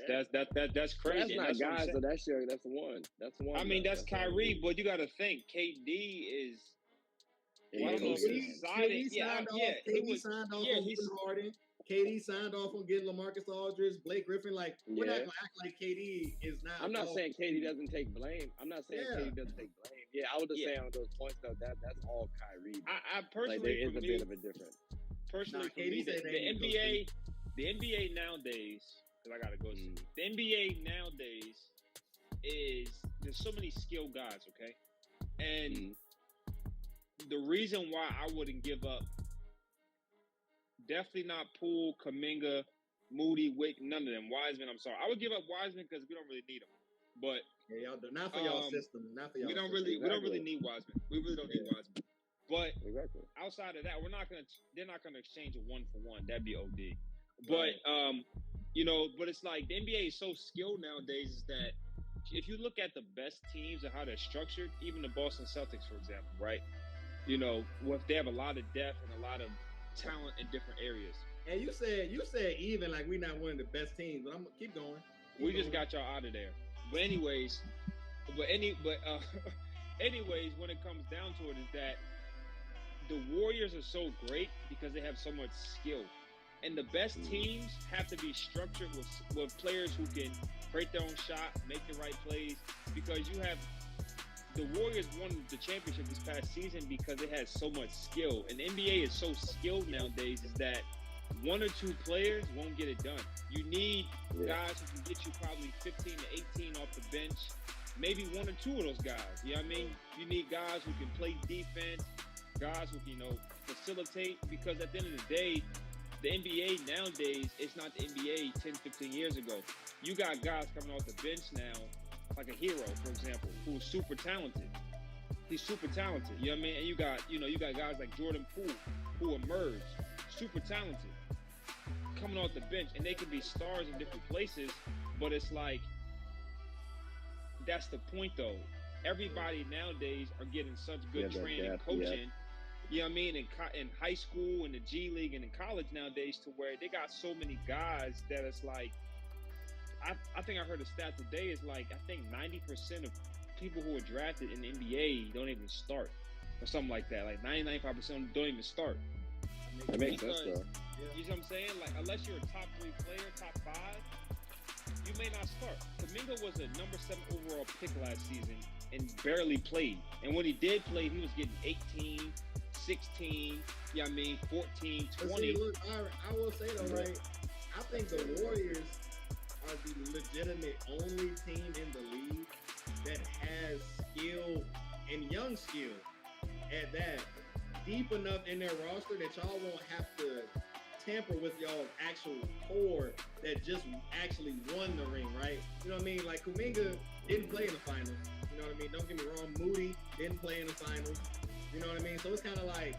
crazy. That's not guys, so that's one. That's one. I mean, that's Kyrie, but you got to think KD is. KD signed off on Harden. KD signed off on getting LaMarcus Aldridge, Blake Griffin. Like, we're not gonna act like KD is not. I'm not saying KD doesn't take blame. I'm not saying KD doesn't take blame. Yeah, I was just saying on those points though, that's all Kyrie. I personally, like, there is a bit of a difference. Personally, for me, the NBA nowadays, because I gotta go see the NBA nowadays there's so many skilled guys, okay, and the reason why I wouldn't give up. Definitely not Poole, Kuminga, Moody, Wick, none of them. Wiseman, I'm sorry. I would give up Wiseman because we don't really need him. But y'all do. Not for y'all system. Not for y'all. We don't really need Wiseman. We really don't need Wiseman. But outside of that, they're not gonna exchange a 1-for-1. That'd be OD. But but it's like the NBA is so skilled nowadays is that if you look at the best teams and how they're structured, even the Boston Celtics, for example, right? They have a lot of depth and a lot of talent in different areas. And you said even like we're not one of the best teams, but I'm gonna keep going. We just got y'all out of there. But anyways, when it comes down to it, is that the Warriors are so great because they have so much skill, and the best teams have to be structured with players who can create their own shot, make the right plays. Because the Warriors won the championship this past season because they had so much skill. And the NBA is so skilled nowadays is that 1 or 2 players won't get it done. You need guys who can get you probably 15 to 18 off the bench. Maybe 1 or 2 of those guys. You know what I mean? You need guys who can play defense, guys who can, facilitate. Because at the end of the day, the NBA nowadays is not the NBA 10, 15 years ago. You got guys coming off the bench now, like a hero, for example, who's super talented. He's super talented. You know what I mean? And you got guys like Jordan Poole who emerge, super talented, coming off the bench, and they can be stars in different places. But it's like, that's the point though. Everybody nowadays are getting such good training and coaching you know what I mean, in high school, in the G League, and in college nowadays, to where they got so many guys that it's like, I think I heard a stat today is like, I think 90% of people who are drafted in the NBA don't even start, or something like that. Like 90-95% don't even start. That makes sense, though. You know what I'm saying? Like, unless you're a top 3 player, top 5, you may not start. Kuminga was a number 7 overall pick last season and barely played. And when he did play, he was getting 18, 16, you know what I mean, 14, 20. See, look, I will say though, right? I think the Warriors are the legitimate only team in the league that has skill and young skill at that, deep enough in their roster that y'all won't have to tamper with y'all's actual core that just actually won the ring, right? You know what I mean? Like Kuminga didn't play in the finals. You know what I mean? Don't get me wrong. Moody didn't play in the finals. You know what I mean? So it's kind of like,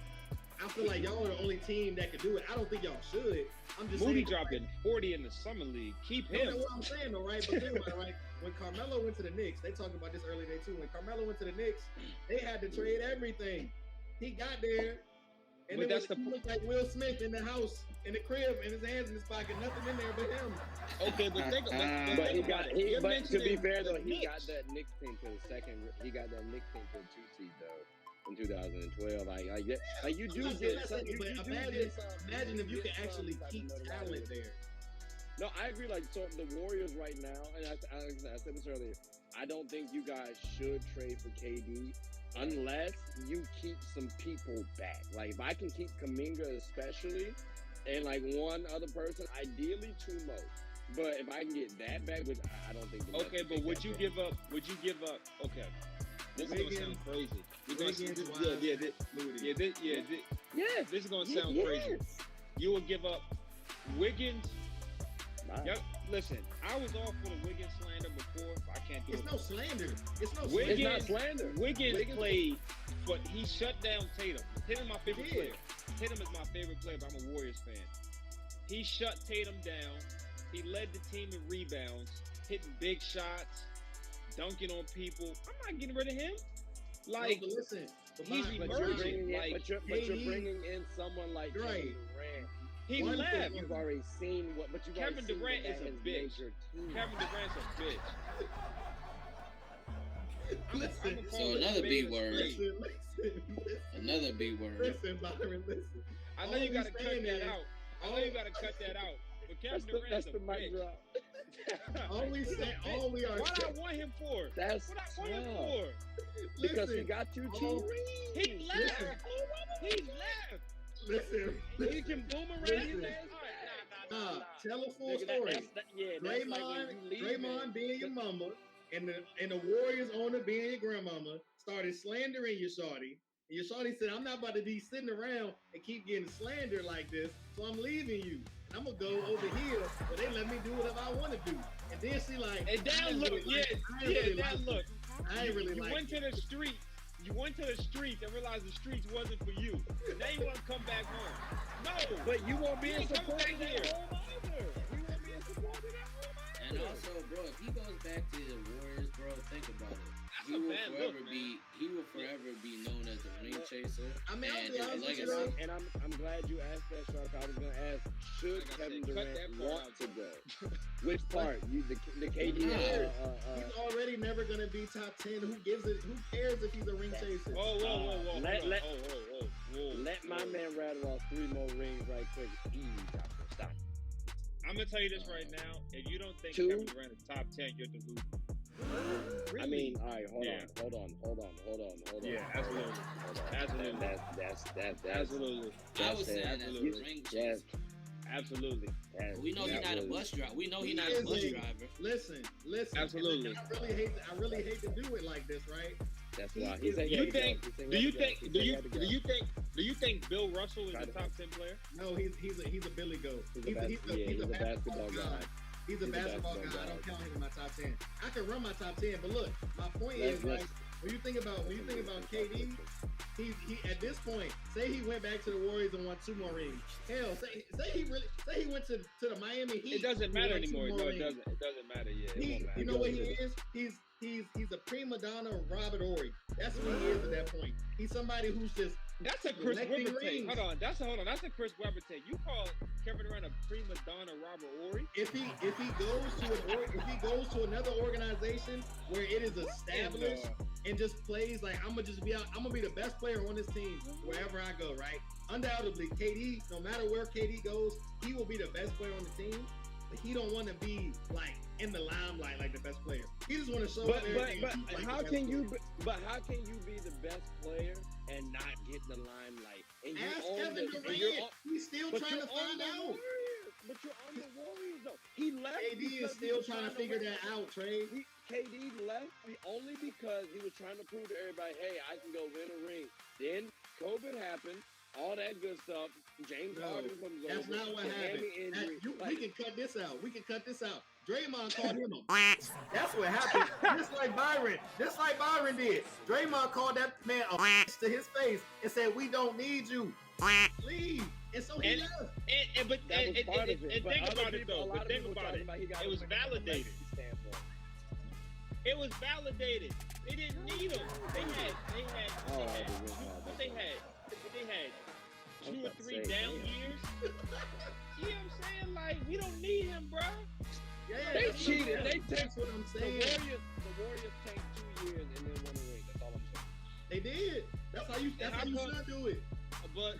I feel like y'all are the only team that could do it. I don't think y'all should. I'm just Moody saying, dropping 40 in the summer league. Keep him. That's what I'm saying though, right? But think about it, right? When Carmelo went to the Knicks, they talked about this earlier today too. When Carmelo went to the Knicks, they had to trade everything. He got there, and But then he looked like Will Smith in the house, in the crib, and his hands in his pocket, nothing in there but him. Okay, but think about But he got. But to be fair though, he Knicks. got that Knicks team to the second. He got that Knicks team to the 2 seed though in 2012. Like you do get. Imagine if you can actually keep talent there. No, I agree. Like, so the Warriors right now, and I said this earlier, I don't think you guys should trade for KD unless you keep some people back. Like, if I can keep Kuminga especially, and like one other person, ideally 2 more. But if I can get that back, which I don't think. Okay, but would you give up? Okay, this is gonna sound crazy. This is gonna sound crazy. You would give up Wiggins. Yep. Listen, I was all for the Wiggins slander before. But I can't do it. It's no slander. It's no Wiggins, slander. it's not slander. Wiggins played, but he shut down Tatum. Tatum, my favorite player. Tatum is my favorite player, but I'm a Warriors fan. He shut Tatum down. He led the team in rebounds, hitting big shots, dunking on people. I'm not getting rid of him. Like, no, but listen, he's emerging. But you're bringing in someone like Kevin Durant. He left. You've already seen what, but you've Kevin Durant is a bitch. Kevin Durant's a bitch. Listen, So another B word. listen. Another B word. Listen, Byron, listen. I know you gotta cut that out. But Kevin Durant's a bitch. All we are What I want him for? That's What I want him tough. for? Because he Listen, got 2 team all- rings. He left. He left. Listen, You can boomerang his Listen. ass. tell a full Nigga, story. that's like when you leave Draymond being your mama, and the Warriors owner being your grandmama started slandering your shorty. And your shorty said, "I'm not about to be sitting around and keep getting slandered like this, so I'm leaving you. And I'm gonna go over here where they let me do whatever I want to do." And then she like, And that look, look. I ain't really You like went to the street. You went to the streets and realized the streets wasn't for you. Now you want to come back home. No, But you won't be You in ain't support coming of back that here. home either. You won't be in support of that home And either. also, bro, if he goes back to the Warriors, bro, think about it. That's He a will bad forever look, be. He will forever be known as the ring chaser. I mean, I'll and be his honest with you, legacy. though. And I'm glad you asked that, Shark. I was gonna ask, should Like I Kevin said, cut that Durant part want out. to go? Which part? The KD? He's already never gonna be top 10. Who gives it? Who cares if he's a ring chaser? Whoa. Hold on. Let my man rattle off 3 more rings right quick. Easy, stop. I'm gonna tell you this right now. If you don't think 2. Kevin Durant is top 10, you're delusional. I mean, all right, hold Yeah. on. Yeah, absolutely. Absolutely. That's Absolutely. I was saying as a absolutely. ring Yes. chaser. Absolutely. We know he's not a bus driver. We know he's not a bus driver. Listen. Absolutely. And I really hate to do it like this, right? That's why He- he said. Do you think Bill Russell is a top 10 player? No, he's a Billy Goat. He's a basketball guy. He's a basketball guy. I don't count him in my top 10. I can run my top 10, but look, my point is like when you think about KD, he at this point, say he went back to the Warriors and won 2 more rings. Hell, say he went to the Miami Heat. It doesn't matter and won 2 anymore. more No, it rings. doesn't. It doesn't matter. Yeah, it won't matter. You know what he is? He's he's a prima donna Robert Horry. That's what he is at that point. He's somebody who's just That's a Chris collecting Webber take. rings. Hold on. That's a Chris Webber take. You call Kevin Durant a prima donna Robert Horry? If he goes to another organization where it is established and just plays like I'm gonna be the best player on this team wherever I go, right? Undoubtedly, KD, no matter where KD goes, he will be the best player on the team. But he don't want to be like in the limelight like the best player. He just want to show up. But how can you be the best player and not get the limelight? And Ask Kevin Durant. He's still trying to find out. But you're on the Warriors though. He left. KD is still trying to figure that out, Trey. KD left only because he was trying to prove to everybody, hey, I can go win a ring. Then COVID happened, all that good stuff. James Harden comes over. That's not what happened. We can cut this out. Draymond called him a That's what happened. Just like Byron did. Draymond called that man a to his face and said, "We don't need you. Leave." And so he left. But think about it though. But think about it. It was validated. It was validated. They didn't need him. They had 2 or 3 down years. You know what I'm saying? Like, we don't need him, bro. Yeah, they cheated. That's what I'm saying. The Warriors tanked 2 years and then won a ring. That's all I'm saying. They did. That's how you should do it. But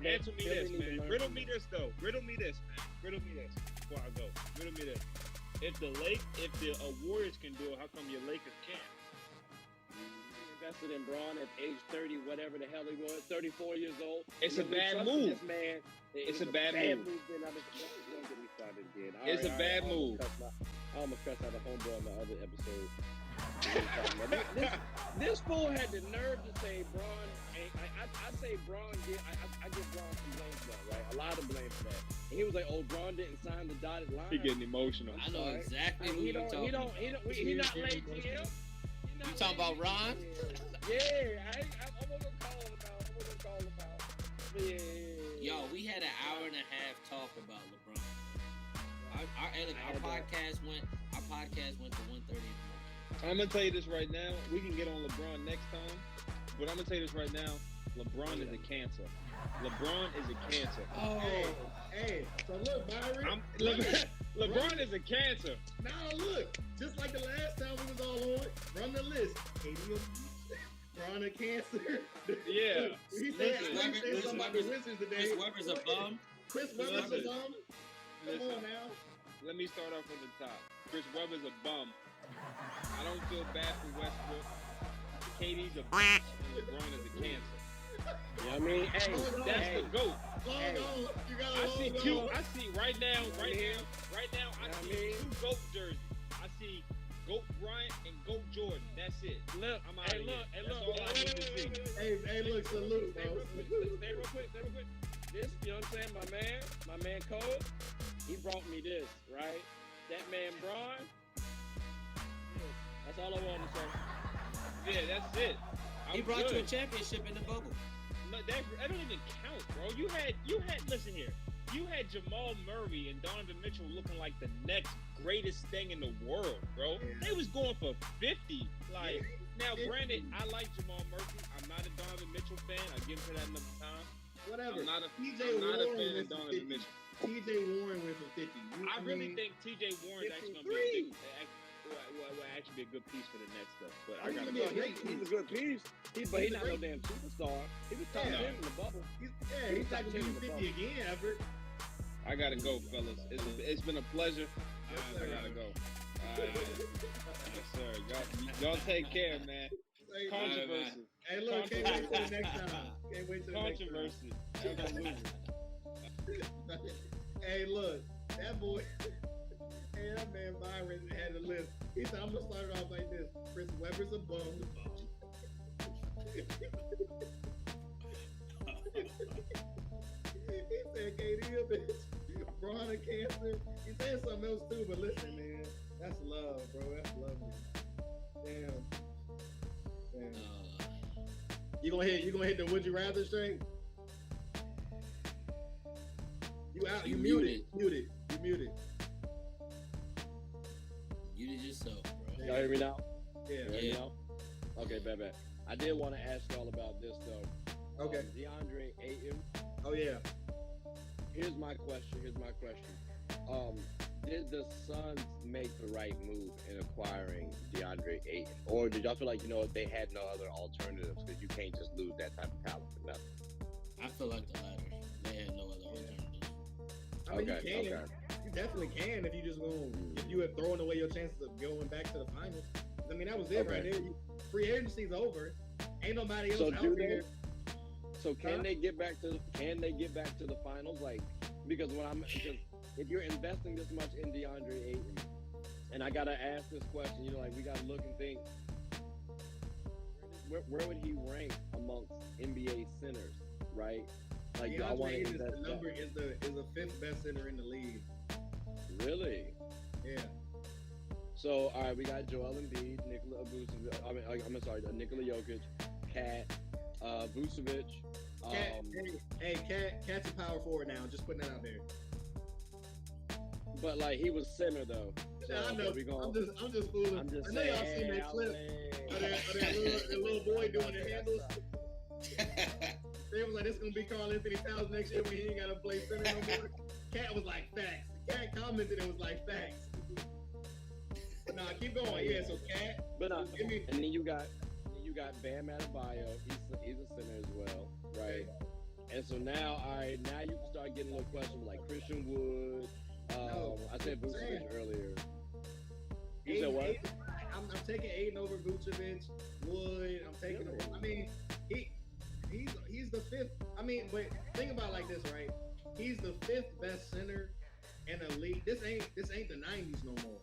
answer me this, man. Riddle me this before I go. Riddle me this. If the Warriors can do it, how come your Lakers can't? Invested in Braun at age 30, whatever the hell he was, 34 years old. It's a bad move. This man. It's a bad move. It's a bad move. I almost cussed out a homeboy in the other episode. This fool had the nerve to say Braun. I say Braun. I give Braun some blame for that, right? A lot of blame for that. And he was like, "Oh, Braun didn't sign the dotted line." He getting emotional. I know exactly who you're talking about. He not late to him. You talking about Ron? Yeah, I'm gonna call him out. Yeah. Yo, we had an hour and a half talk about LeBron. Our podcast went to 1:30 in the morning. I'm gonna tell you this right now. We can get on LeBron next time, but I'm gonna tell you this right now. LeBron is a cancer. LeBron is a cancer. Oh, hey. So look, Byron. LeBron is a cancer. Now look, just like the last time we was all on, run the list. Braun a cancer. Yeah. Chris Webber's a bum. Chris Webber's a bum. Come on now. Let me start off from the top. Chris Webber's a bum. I don't feel bad for Westbrook. KD's a bitch and LeBron is a cancer. You know what I mean? Hey, that's the GOAT. I see right now, I see 2 GOAT jerseys. I see GOAT Bryant and GOAT Jordan. That's it. Look, I'm out of here. That's all I need to see. Hey, look, salute, bro. Stay real quick. This, you know what I'm saying? My man Cole, he brought me this, right? That man Braun. That's all I wanted to say. Yeah, that's it. He brought you a championship in the bubble. No, that don't even count, bro. You had. Listen here. You had Jamal Murray and Donovan Mitchell looking like the next greatest thing in the world, bro. Yeah. They was going for 50. Like, now, granted, I like Jamal Murray. I'm not a Donovan Mitchell fan. I'll get into that another time. Whatever. I'm not a fan of Donovan Mitchell. TJ Warren went for 50. I really think TJ Warren's actually going to be will actually be a good piece for the Nets, though. But I gotta go. He's a good piece. But he's not no damn superstar. He was top 10 in the bubble. He's not going to be 50 again, ever. I gotta go, fellas. It's been a pleasure. I gotta go. Yes, sir. Y'all take care, man. Controversy. Hey, look, can't wait till the next time. Can't wait till the next time. Controversy. Hey, look, that boy. Hey, that man Byron had a list. He said, I'm gonna start it off like this. Chris Webber's a bum. He said KD a bitch. Braun a cancer. He said something else too, but listen, man. That's love, bro. That's love, man. Damn. You gonna hit the would you rather straight? You out. You muted. You muted. Muted yourself, bro. Y'all hear me now? Yeah. You hear me now? Okay, bet. I did want to ask y'all about this though. Okay. DeAndre Ayton. Oh yeah. Here's my question. Did the Suns make the right move in acquiring DeAndre Ayton, or did y'all feel like they had no other alternatives because you can't just lose that type of talent for nothing? I feel like the latter. They had no other alternatives. I mean, Okay. You definitely can if you just if you have thrown away your chances of going back to the finals. I mean, that was it right there. Free agency's over. Ain't nobody else out there. So can they get back to the finals? Like, because if you're investing this much in DeAndre Ayton, and I gotta ask this question, like we gotta look and think, where would he rank amongst NBA centers, right? Like, I want to invest. Is the fifth best center in the league. Really? Yeah. So all right, we got Joel Embiid, Nikola Jokic, Cat, Vucevic. Cat's a power forward now. Just putting that out there. But like he was center though. So, I know. I'm just fooling. I'm just I know saying, y'all seen that clip. That little boy doing the handles. They was like, "This gonna be Karl Anthony Towns next year when he ain't gotta play center no more." Cat was like, "Facts." Cat commented, it was like, "Facts." But nah, keep going. Yeah, so Cat. But and then you got Bam Adebayo. He's a center as well, right? And so now you can start getting a little questions like Christian Wood. I said Vucevic earlier. You said what? I'm taking Ayton over Vucevic. Wood. I'm taking him. I mean, he's the fifth. I mean, but think about it like this, right? He's the fifth best center in the league. This ain't the 90s no more.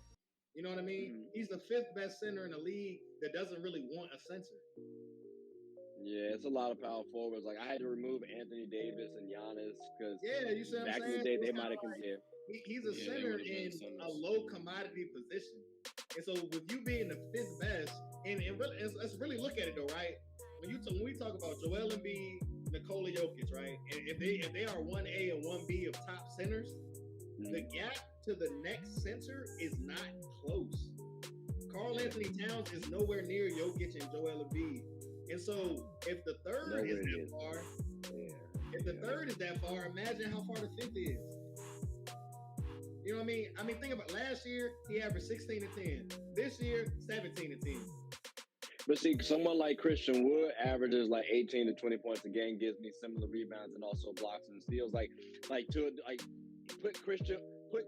You know what I mean? Mm-hmm. He's the fifth best center in the league that doesn't really want a center. Yeah, it's a lot of power forwards. Like, I had to remove Anthony Davis and Giannis because you see what back I'm saying? in the day they might have compared. He's a center in a low commodity position. And so with you being the fifth best, and let's really look at it though, right? When we talk about Joel Embiid, Nikola Jokic, right? And if they are 1A and 1B of top centers, the gap to the next center is not close. Karl Anthony Towns is nowhere near Jokic and Joel Embiid. And so if the third is that far, third is that far, imagine how far the fifth is. You know what I mean? I mean, think about last year, he averaged 16 and 10. This year, 17 and 10. But see, someone like Christian Wood averages like 18 to 20 points a game, gives me similar rebounds and also blocks and steals. Put Christian Wood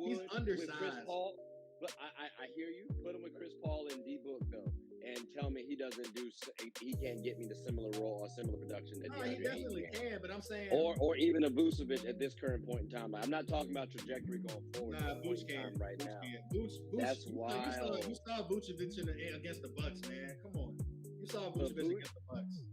He's undersized. with Chris Paul. But I hear you. Put him with Chris Paul and D-Book though, and tell me he can't get me the similar role or similar production that he definitely can. But I'm saying, or even a Vucevic at this current point in time. I'm not talking about trajectory going forward. Vooch can right now. Vooch, that's wild. You saw Vucevic against the Bucks, man. Come on, you saw Vucevic against the Bucks.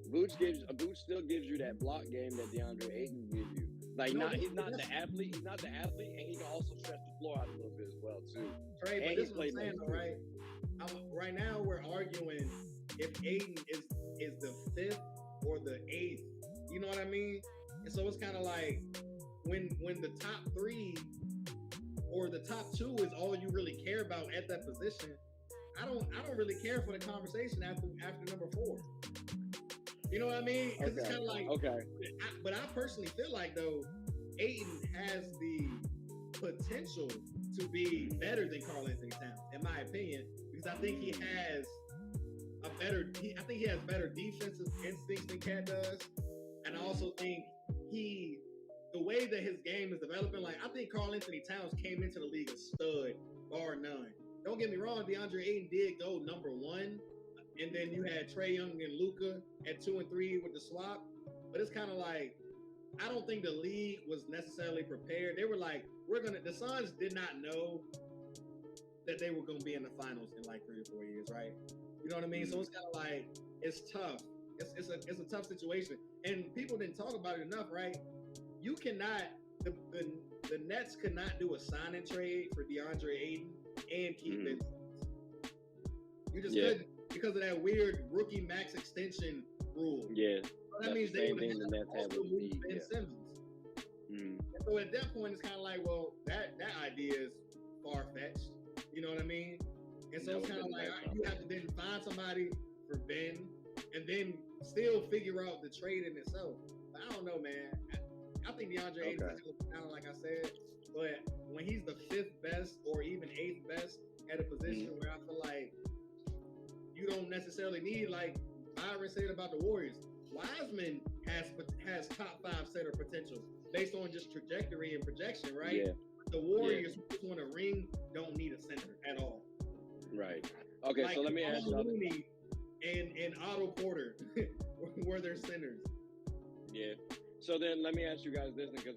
Vooch still gives you that block game that DeAndre Ayton gives you. Like, he's not the athlete. He's not the athlete, and he can also stretch the floor out a little bit as well too. Trey, but this is what I'm saying, though, right? Right now, we're arguing if Ayton is the fifth or the eighth. You know what I mean? And so it's kind of like when the top three or the top two is all you really care about at that position. I don't really care for the conversation after number 4. You know what I mean? Because it's kind of like, but I personally feel like, though, Ayton has the potential to be better than Karl Anthony Towns, in my opinion, because I think he has better defensive instincts than Cat does. And I also think the way that his game is developing, like, I think Karl Anthony Towns came into the league a stud, bar none. Don't get me wrong, DeAndre Ayton did go number 1. And then you had Trae Young and Luka at 2 and 3 with the swap. But it's kind of like, I don't think the league was necessarily prepared. They were like, the Suns did not know that they were going to be in the finals in like 3 or 4 years, right? You know what I mean? So it's kind of like, it's tough. It's a tough situation. And people didn't talk about it enough, right? You cannot, the Nets could not do a sign and trade for DeAndre Ayton and keep it. You just couldn't. Because of that weird rookie max extension rule. Yeah. So that means they would have to move Ben Simmons. And so at that point, it's kind of like, well, that idea is somebody for Ben, and then still figure out the trade in itself. But I don't know, man. I think DeAndre Ayton is down, like I said, but when he's the 5th best or even 8th best at a position where I feel like you don't necessarily need, like Byron said about the Warriors, Wiseman has top 5 center potential based on just trajectory and projection, right? Yeah. The Warriors who just want a ring don't need a center at all. Right. Okay, like, so let me ask you. Looney and Otto Porter were their centers. Yeah. So then let me ask you guys this, because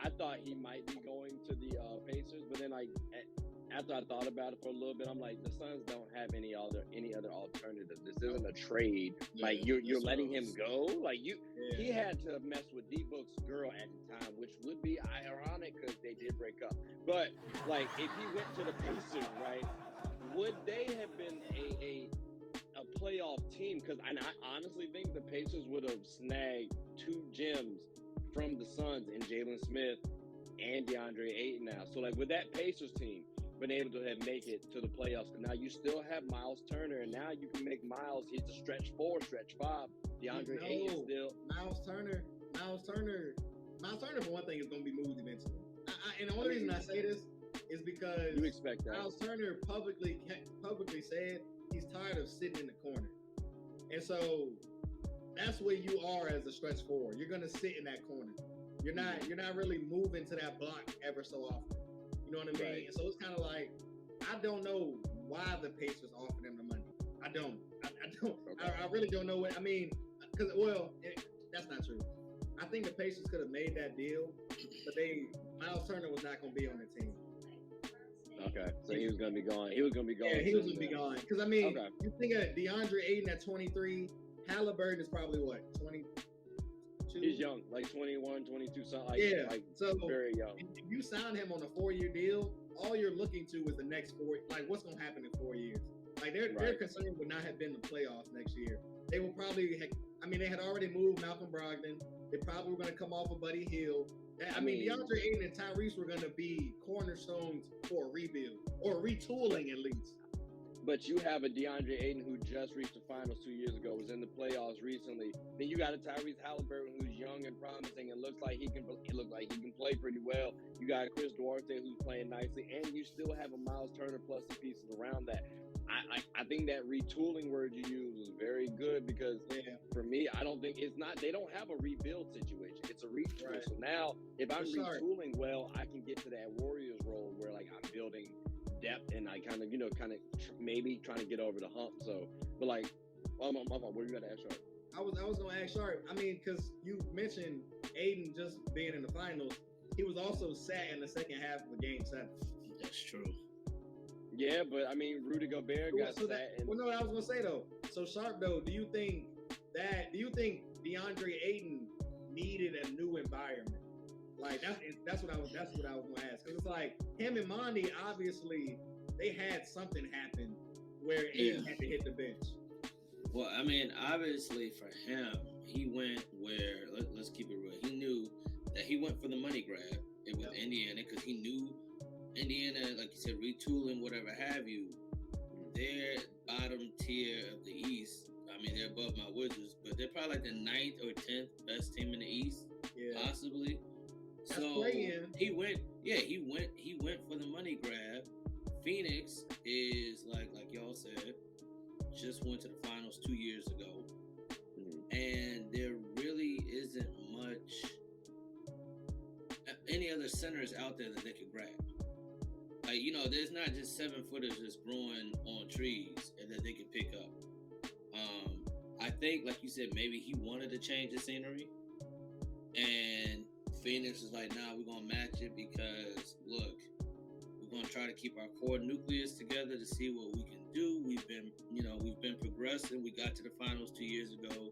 I thought he might be going to the Pacers, but then after I thought about it for a little bit, I'm like, the Suns don't have any other alternatives. This isn't a trade. Like you're letting him go. Like he had to mess with D-Book's girl at the time, which would be ironic because they did break up. But like if he went to the Pacers, right, would they have been a playoff team? Because I honestly think the Pacers would have snagged 2 gems from the Suns in Jalen Smith and DeAndre Ayton now. So like with that Pacers team been able to make it to the playoffs, because now you still have Miles Turner, and now you can make Miles, he's a stretch 4, stretch 5. DeAndre Ayton still. Miles Turner, for one thing, is going to be moved eventually. And the only reason I say this is because you expect that. Miles Turner publicly said he's tired of sitting in the corner. And so that's where you are as a stretch 4. You're going to sit in that corner. You're not really moving to that block ever so often. You know what I mean? Right. And so it's kind of like, I don't know why the Pacers offered him the money. I don't. Okay. I really don't know what. I mean, because that's not true. I think the Pacers could have made that deal, but Miles Turner was not going to be on the team. Okay, so he was going to be gone. He was going to be gone. Yeah, he was going to be gone. Because I mean, okay. You think of DeAndre Ayton at 23. Halliburton is probably what, 22? He's young, like 21, 22, something like so very young. If you sign him on a 4-year deal, all you're looking to is the next 4. Like, what's going to happen in 4 years? Like, their concern would not have been the playoffs next year. They will probably, they had already moved Malcolm Brogdon. They probably were going to come off of Buddy Hield. I mean, DeAndre Ayton and Tyrese were going to be cornerstones for a rebuild or retooling at least. But you have a DeAndre Ayton who just reached the finals 2 years ago, was in the playoffs recently. Then you got a Tyrese Halliburton who's young and promising and looks like he can play pretty well. You got Chris Duarte who's playing nicely, and you still have a Miles Turner plus the pieces around that. I think that retooling word you used was very good, because for me, I don't think they don't have a rebuild situation. It's a retool. Right. So now if I'm retooling well, I can get to that Warriors role where like I'm building depth and I kind of maybe trying to get over the hump. So, but like, what were you gonna ask Sharp? I was gonna ask Sharp. I mean, because you mentioned Ayton just being in the finals, he was also sat in the second half of Game 7. That's true. Yeah, but I mean, Rudy Gobert got sat. What I was gonna say though. So Sharp though, do you think DeAndre Ayton needed a new environment? Like that's what I was gonna ask, because it's like him and Monty, obviously they had something happen where Ayton had to hit the bench. Well, I mean, obviously for him, he went where let's keep it real. He knew that he went for the money grab with Indiana, because he knew Indiana, like you said, retooling, whatever have you. They're bottom tier of the East. I mean, they're above my Wizards, but they're probably like the 9th or 10th best team in the East, possibly. That's so playing. He went for the money grab. Phoenix is like y'all said, just went to the finals 2 years ago, and there really isn't much any other centers out there that they could grab. Like, there's not just 7-footers just growing on trees and that they can pick up. I think, like you said, maybe he wanted to change the scenery, and Phoenix is like, nah, we're gonna match it, because look, we're gonna try to keep our core nucleus together to see what we can do. We've been progressing. We got to the finals 2 years ago.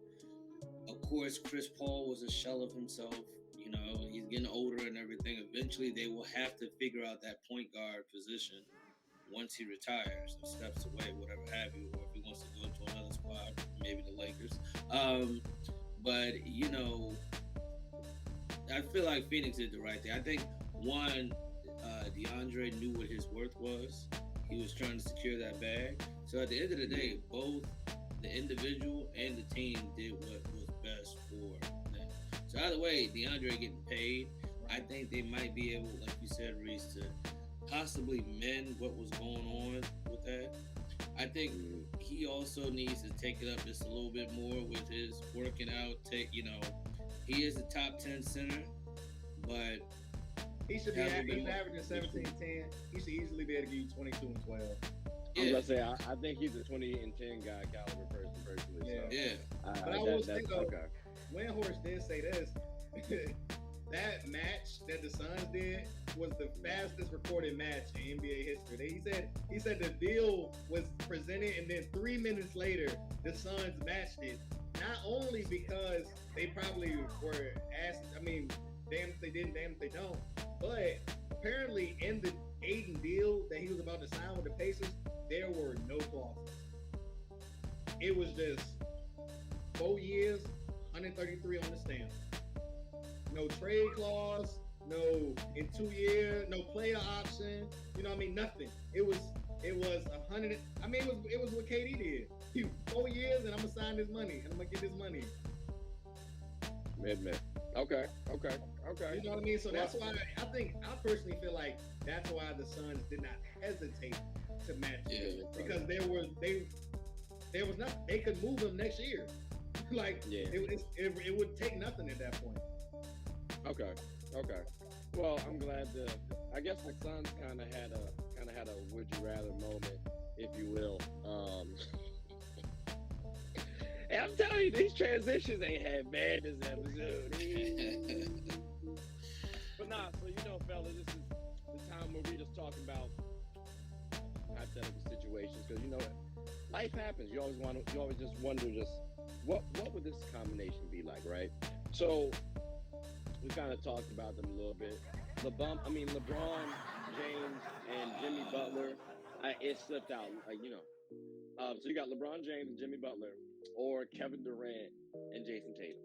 Of course, Chris Paul was a shell of himself. He's getting older and everything. Eventually, they will have to figure out that point guard position once he retires or steps away, whatever have you, or if he wants to go to another squad, maybe the Lakers. But I feel like Phoenix did the right thing. I think DeAndre knew what his worth was. He was trying to secure that bag. So at the end of the day, both the individual and the team did what was best for them. So either way, DeAndre getting paid, I think they might be able, like you said, Reese, to possibly mend what was going on with that. I think he also needs to take it up just a little bit more with his working out. He is a top 10 center, but he should be averaging 17-10. He should easily be able to give you 22 and 12. I was gonna say, I think he's a 20 and 10 guy caliber person personally. Yeah. So. Yeah. But I will say though, okay. Windhorst did say this. That match that the Suns did was the fastest recorded match in NBA history. He said the deal was presented, and then 3 minutes later, the Suns matched it. Not only because they probably were asked, I mean, damn if they didn't, damn if they don't, but apparently in the Ayton deal that he was about to sign with the Pacers, there were no clauses. It was just 4 years, 133 on the stamp. No trade clause, no in 2 years, no player option. You know what I mean? Nothing. It was 100. I mean, it was what KD did. 4 years, and I'm gonna sign this money, and I'm gonna get this money. Mid. Okay. You know what I mean? So that's why I personally feel like that's why the Suns did not hesitate to match him, because there was nothing. They could move him next year. It would take nothing at that point. Okay. Well, I'm glad I guess the Suns kind of had a would you rather moment, if you will. And I'm telling you, these transitions ain't had bad this episode. But nah, so fellas, this is the time where we just talk about hypothetical situations, because life happens. You always just wonder what would this combination be like, right? So we kind of talked about them a little bit. LeBron James and Jimmy Butler, it slipped out, so you got LeBron James and Jimmy Butler, or Kevin Durant and Jason Tatum.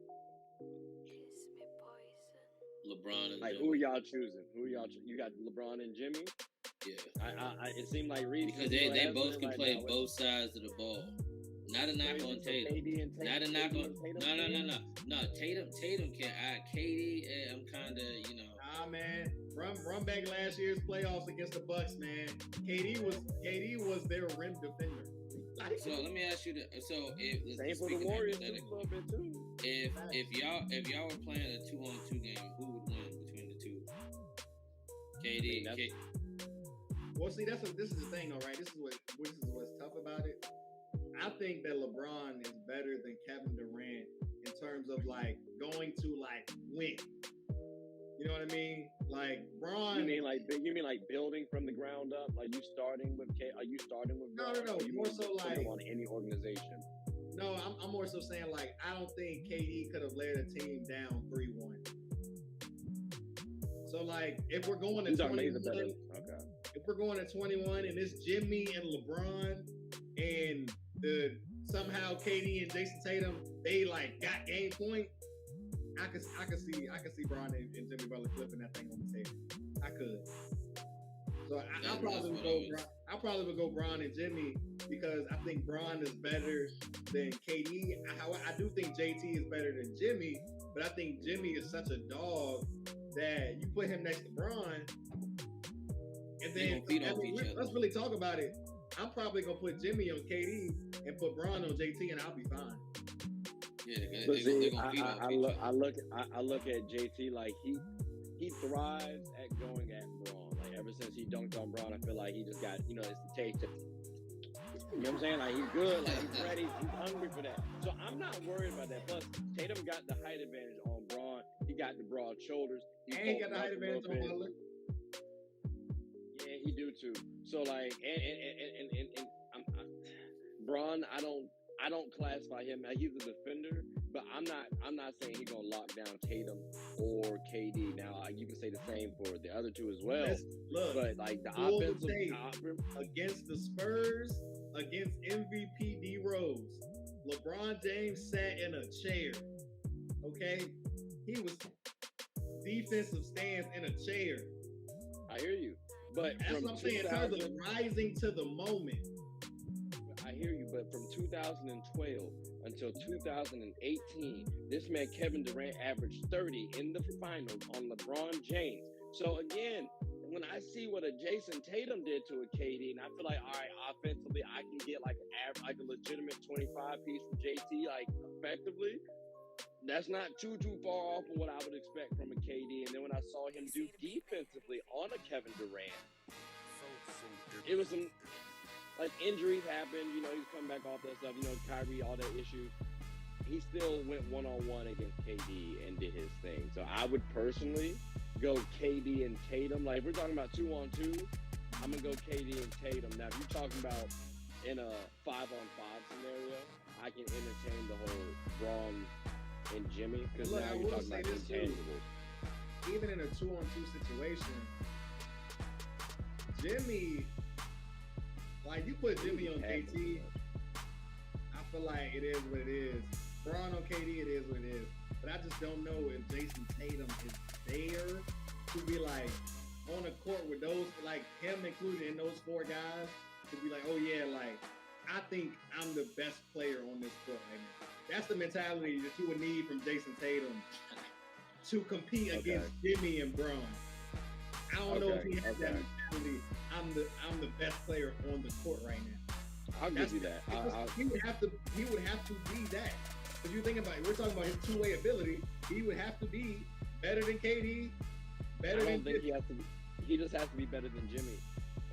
LeBron and Jimmy. Jimmy. Who are y'all choosing? You got LeBron and Jimmy? Yeah. It seemed like Reed, because they both can play both sides of the ball. Not a knock on Tatum. Not a knock on. No. Tatum can. KD, I'm kind of, Nah, man. Run back last year's playoffs against the Bucks, man. KD was their rim defender. So let me ask you same for the Warriors a little bit too. If y'all were playing a 2-on-2 game, who would win between the two? KD. Well, see, this is the thing, though, right? This is what's tough about it. I think that LeBron is better than Kevin Durant in terms of going to win. You know what I mean? Bron. You mean like building from the ground up? Like are you starting with? No. More so on any organization. No, I'm more so saying I don't think KD could have led a team down 3-1. So if we're going to 21, if we're going to 21 and it's Jimmy and LeBron and somehow KD and Jason Tatum, they got game point. I could see Bron and Jimmy Butler flipping that thing on the table. I could. So I probably would go Bron and Jimmy, because I think Bron is better than KD. I do think JT is better than Jimmy, but I think Jimmy is such a dog that you put him next to Bron, and then let's really talk about it. I'm probably gonna put Jimmy on KD and put Bron on JT, and I'll be fine. Yeah, I look at JT like he thrives at going at Braun. Ever since he dunked on Braun, I feel like he just got it's the taste. You know what I'm saying? He's good, he's ready, he's hungry for that. So I'm not worried about that. Plus, Tatum got the height advantage on Braun. He got the broad shoulders. He got the height advantage on Butler. Yeah, he do too. So Braun, I don't classify him. He's a defender, but I'm not saying he's gonna lock down Tatum or KD. Now you can say the same for the other two as well. Look, but the offensive against the Spurs, against MVP D Rose, LeBron James sat in a chair. Okay, he was defensive stance in a chair. I hear you. But That's from what I'm saying. In terms of 2000 rising to the moment. I hear you, but from 2012 until 2018, this man Kevin Durant averaged 30 in the finals on LeBron James. So again, when I see what a Jason Tatum did to a KD, and I feel like, all right, offensively, I can get like a legitimate 25 piece from JT, like effectively. That's not too far off from what I would expect from a KD. And then when I saw him do defensively on a Kevin Durant, it was some. Like, injuries happened, you know, he's coming back off that stuff, you know, Kyrie, all that issues. He still went one-on-one against KD and did his thing. So I would personally go KD and Tatum. Like, if we're talking about 2-on-2, I'm going to go KD and Tatum. Now, if you're talking about in a 5-on-5 scenario, I can entertain the whole Braun and Jimmy, because now you're talking about intangibles. Even in a 2-on-2 situation, Jimmy... Like, you put Jimmy on KT, I feel like it is what it is. Braun on KD, it is what it is. But I just don't know if Jason Tatum is there to be, like, on a court with those, like, him included in those four guys, to be like, oh, yeah, like, I think I'm the best player on this court right now. That's the mentality that you would need from Jason Tatum to compete against Jimmy and Braun. I don't know if he has that mentality. I'm the best player on the court right now. I'll give you that. He would have to be that. Because you think about it, we're talking about his two-way ability. He would have to be better than KD, I don't think he has to be. He just has to be better than Jimmy.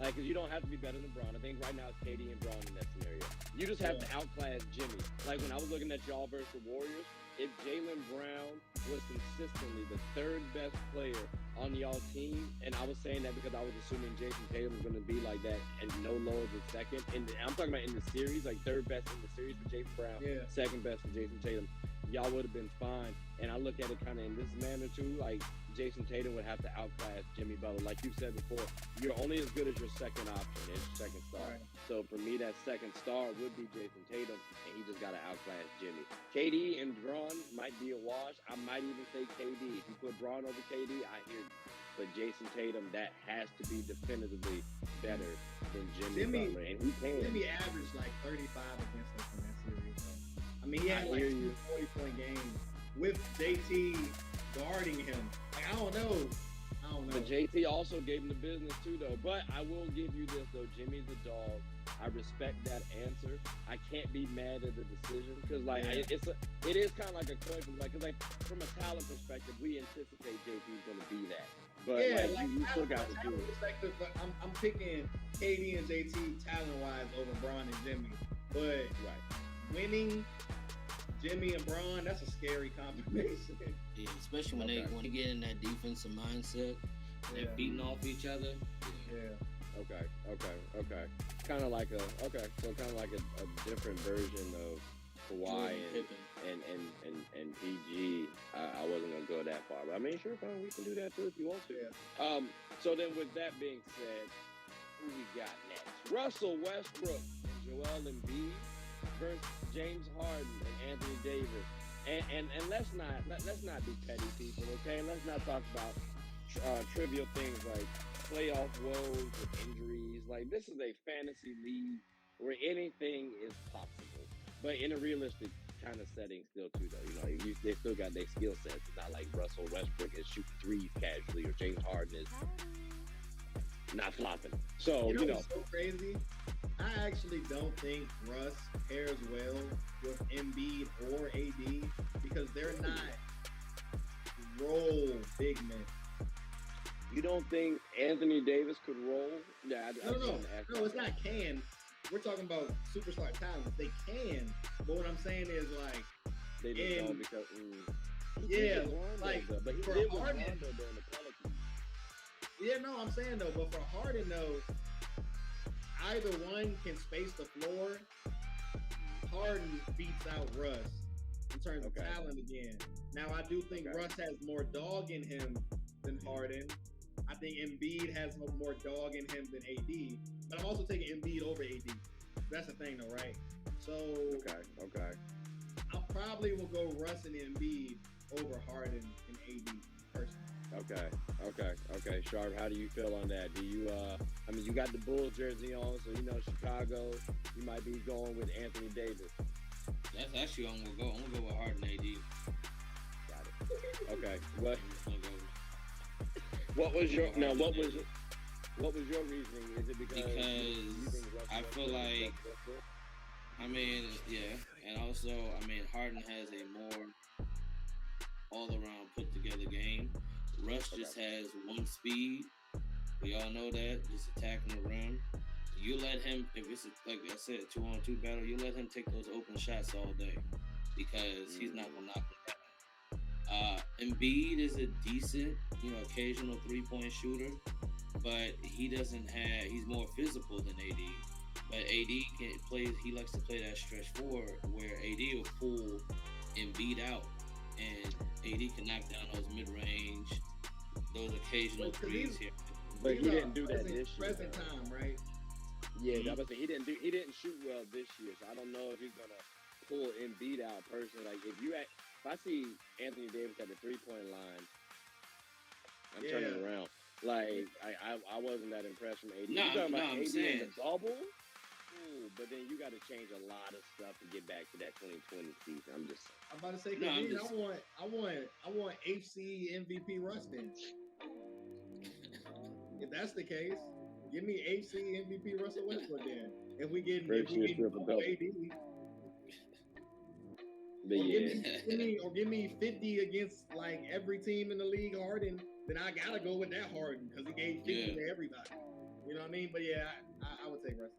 Like, because you don't have to be better than Braun. I think right now it's KD and Braun in that scenario. You just have to outclass Jimmy. Like, when I was looking at y'all versus the Warriors, if Jaylen Brown was consistently the third best player on y'all team, and I was saying that because I was assuming Jason Tatum was going to be like that and no lower than second. And I'm talking about in the series, like third best in the series for Jason Brown, second best for Jason Tatum. Y'all would have been fine. And I look at it kind of in this manner too, like Jason Tatum would have to outclass Jimmy Butler. Like you said before, you're only as good as your second option, as your second star. Right. So for me, that second star would be Jason Tatum, and he just got to outclass Jimmy. KD and Braun might be a wash. I might even say KD. If you put Braun over KD, I hear you. But Jason Tatum, that has to be definitively better than Jimmy Butler. And he can. Jimmy averaged like 35 against us in that series. I mean, he had like 2 40-point games with JT guarding him. Like, I don't know. But JT also gave him the business too, though. But I will give you this, though. Jimmy's a dog. I respect that answer. I can't be mad at the decision because, like, it is kind of like a coin flip. Like, cause, like, from a talent perspective, we anticipate JT's going to be that. But you still got to do it. But I'm picking KD and JT talent-wise over Braun and Jimmy. But winning Jimmy and Braun, that's a scary combination. Yeah, especially when they get in that defensive mindset, they're beating off each other. Yeah. Okay. Kind of like a different version of Kawhi and PG. I wasn't gonna go that far, but I mean, sure, fine, we can do that too if you want to. Yeah. So then, with that being said, who we got next? Russell Westbrook and Joel Embiid versus James Harden and Anthony Davis. And let's not be petty people, okay? Let's not talk about trivial things like playoff woes with injuries. Like, this is a fantasy league where anything is possible, but in a realistic kind of setting still too, though. You know, they still got their skill sets. It's not like Russell Westbrook is shooting threes casually or James Harden is not flopping. So, you know. It's so crazy. I actually don't think Russ pairs well with Embiid or AD because they're not role big men. You don't think Anthony Davis could roll? Yeah, No, it's not can. We're talking about superstar talent. They can, but what I'm saying is like they just don't because but he for did Harden. Rondo during the Pelicans. Yeah, no, I'm saying though, but for Harden though, either one can space the floor. Harden beats out Russ in terms of talent again. Now, I do think Russ has more dog in him than Harden. I think Embiid has more dog in him than AD. But I'm also taking Embiid over AD. That's the thing, though, right? So, I probably will go Russ and Embiid over Harden and AD personally. Okay. Sharp, how do you feel on that? Do you, I mean, you got the Bulls jersey on, so you know Chicago. You might be going with Anthony Davis. That's actually I'm gonna go. I'm gonna go with Harden AD. Got it. Okay. What? I'm gonna go. What was your Harden now? AD. What was your reasoning? Is it because you think Russell I feel Westbrook like, is Westbrook? I mean, yeah, and also, I mean, Harden has a more all-around put-together game. Russ just has one speed. We all know that, just attacking the rim. You let him, if it's like I said, 2-on-2 battle, you let him take those open shots all day because he's not gonna knock them down. Embiid is a decent, occasional 3-point shooter, but he's more physical than AD. But AD can play. He likes to play that stretch forward where AD will pull Embiid out, and AD can knock down those mid-range, those occasional threes here. But he didn't do that this year. Present time, right? Yeah, I was saying he didn't shoot well this year, so I don't know if he's gonna pull Embiid out personally. Like if I see Anthony Davis at the 3-point line, I'm turning around. Like I wasn't that impressed from AD. No, You're talking about I'm AD saying, in the bubble? Ooh, but then you got to change a lot of stuff to get back to that 2020 season. I'm just saying. I'm about to say, I want HC MVP Russ then. If that's the case, give me HC MVP Russell Westbrook then. If we get AD. But Give me 50 against like every team in the league Harden, then I gotta go with that Harden because he gave 50 to everybody. You know what I mean? But yeah, I would take Russ.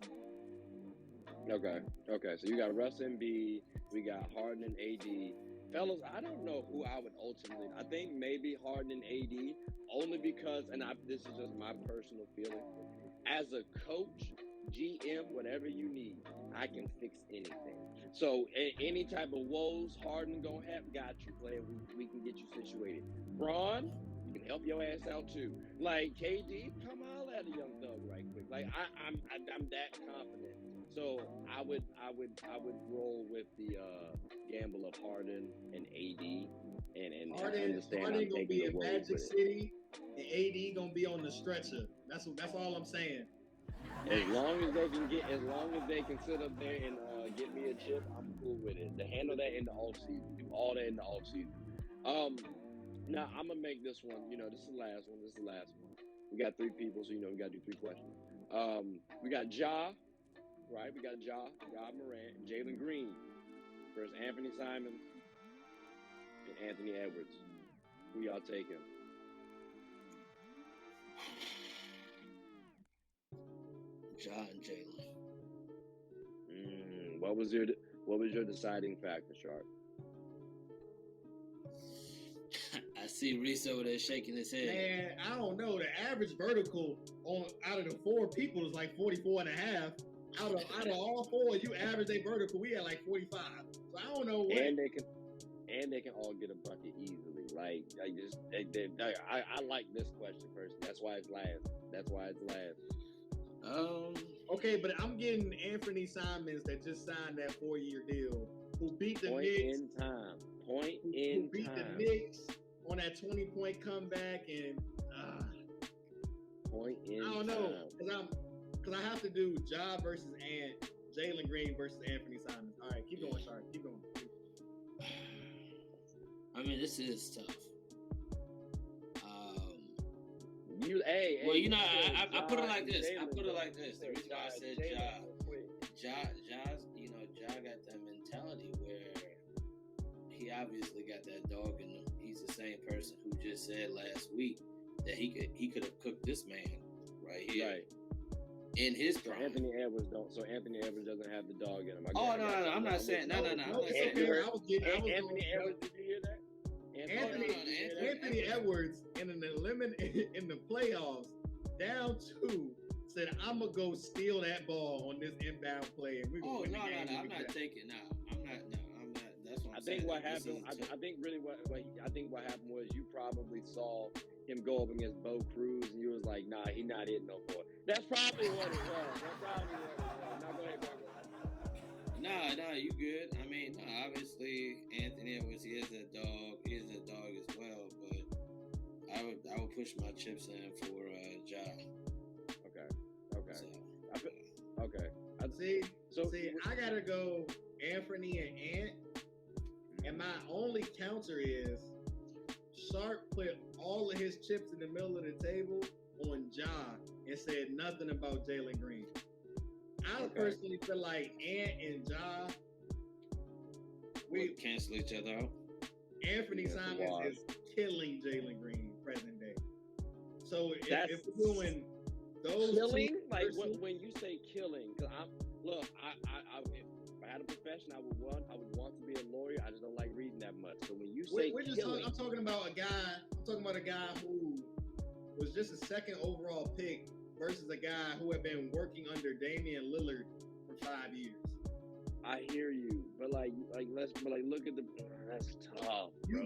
Okay. So you got Russ Embiid, we got Harden and AD. Fellas, I don't know who I would ultimately. I think maybe Harden and AD, only because, this is just my personal feeling. As a coach, GM, whatever you need, I can fix anything. So any type of woes Harden gonna have, got you, player. We can get you situated. Braun, you can help your ass out too. Like KD, come on at a young thug right quick. Like I'm that confident. So I would roll with the gamble of Harden and AD and Harden gonna be in Magic City and AD gonna be on the stretcher. That's all I'm saying. As long as they can sit up there and get me a chip, I'm cool with it. To handle that in the off season, do all that in the off season. Now I'm gonna make this one. This is the last one. We got 3 people, so we gotta do 3 questions. We got Ja, right? We got Ja Morant, and Jalen Green versus Anthony Simons and Anthony Edwards. Who y'all taking? Ja and Jalen. What was your deciding factor, Sharp? I see Reese over there shaking his head. Man, I don't know. The average vertical out of the 4 people is like 44 and a half. Out of all 4, you average a vertical, we had like 45. So I don't know what. And they can all get a bucket easily. I like this question first. That's why it's last. Okay, but I'm getting Anthony Simons that just signed that 4-year deal, who beat the Knicks. Who beat the Knicks on that 20-point comeback, and I don't know, because I have to do Ja versus Jalen Green versus Anthony Simons. All right, keep going, sorry, keep going. I mean, this is tough. I put it like this. The reason why I said Ja got that mentality where he obviously got that dog in him. He's the same person who just said last week that he could have cooked this man right here. Right. In his prime. Anthony Edwards doesn't have the dog in him. I'm not saying no. Anthony Edwards, did you hear that? Anthony Edwards in the playoffs, down 2, said, "I'm gonna go steal that ball on this inbound play." And we're gonna win the game. I'm not taking. I'm not. That's what I'm saying. What happened. I think really what happened was you probably saw him go up against Bo Cruz, and you was like, "Nah, he not hitting no more." That's probably what it was. Now go ahead, No, you good. I mean, obviously Anthony Edwards, he is a dog as well, but I I would push my chips in for Ja. Okay. So, Okay. See, So I gotta go Anthony and Ant, and my only counter is Sharp put all of his chips in the middle of the table on Ja and said nothing about Jalen Green. I personally feel like Ant and Ja we cancel each other out. Anthony Simons is killing Jalen Green present day. So if we're doing those killing, like when you say killing, because if I had a profession, I would want to be a lawyer. I just don't like reading that much. So when you say killing, I'm talking about a guy who was just a second overall pick versus a guy who had been working under Damian Lillard for 5 years. I hear you, but look at the. That's tough, bro.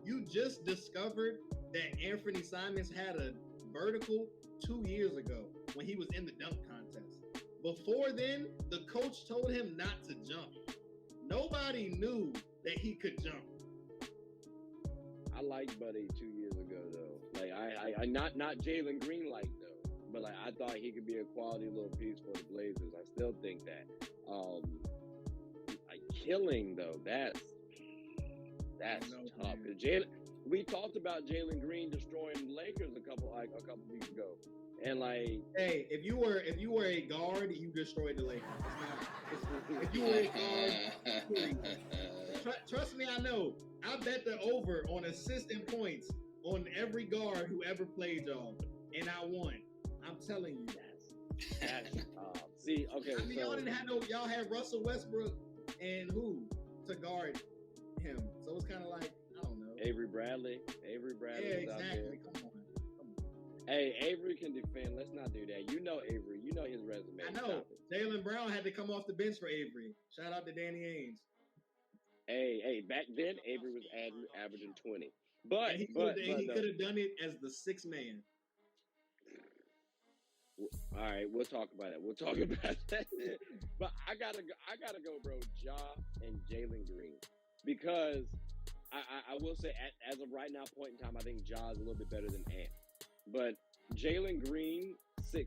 You just discovered that Anthony Simons had a vertical 2 years ago when he was in the dunk contest. Before then, the coach told him not to jump. Nobody knew that he could jump. I liked Buddy 2 years ago though. Like I not Jalen Green like though, but like I thought he could be a quality little piece for the Blazers. I still think that. Like killing though, that's tough. We talked about Jalen Green destroying the Lakers a couple weeks ago, and like, hey, if you were a guard, you destroyed the Lakers. If you were a guard, trust me, I know. I bet the over on assists and points on every guard who ever played y'all, and I won. I'm telling you that's tough. See, okay, I mean, y'all had Russell Westbrook and who to guard him, so it's kind of like. Avery Bradley. Yeah, exactly. Come on. Hey, Avery can defend. Let's not do that. You know Avery. You know his resume. I know. Jaylen Brown had to come off the bench for Avery. Shout out to Danny Ainge. Hey, back then Avery was averaging 20. But he could have done it as the sixth man. All right, we'll talk about that. But I gotta go, bro. Ja and Jalen Green, because I will say, as of right now, point in time, I think Ja is a little bit better than Ant. But Jalen Green, 6'6".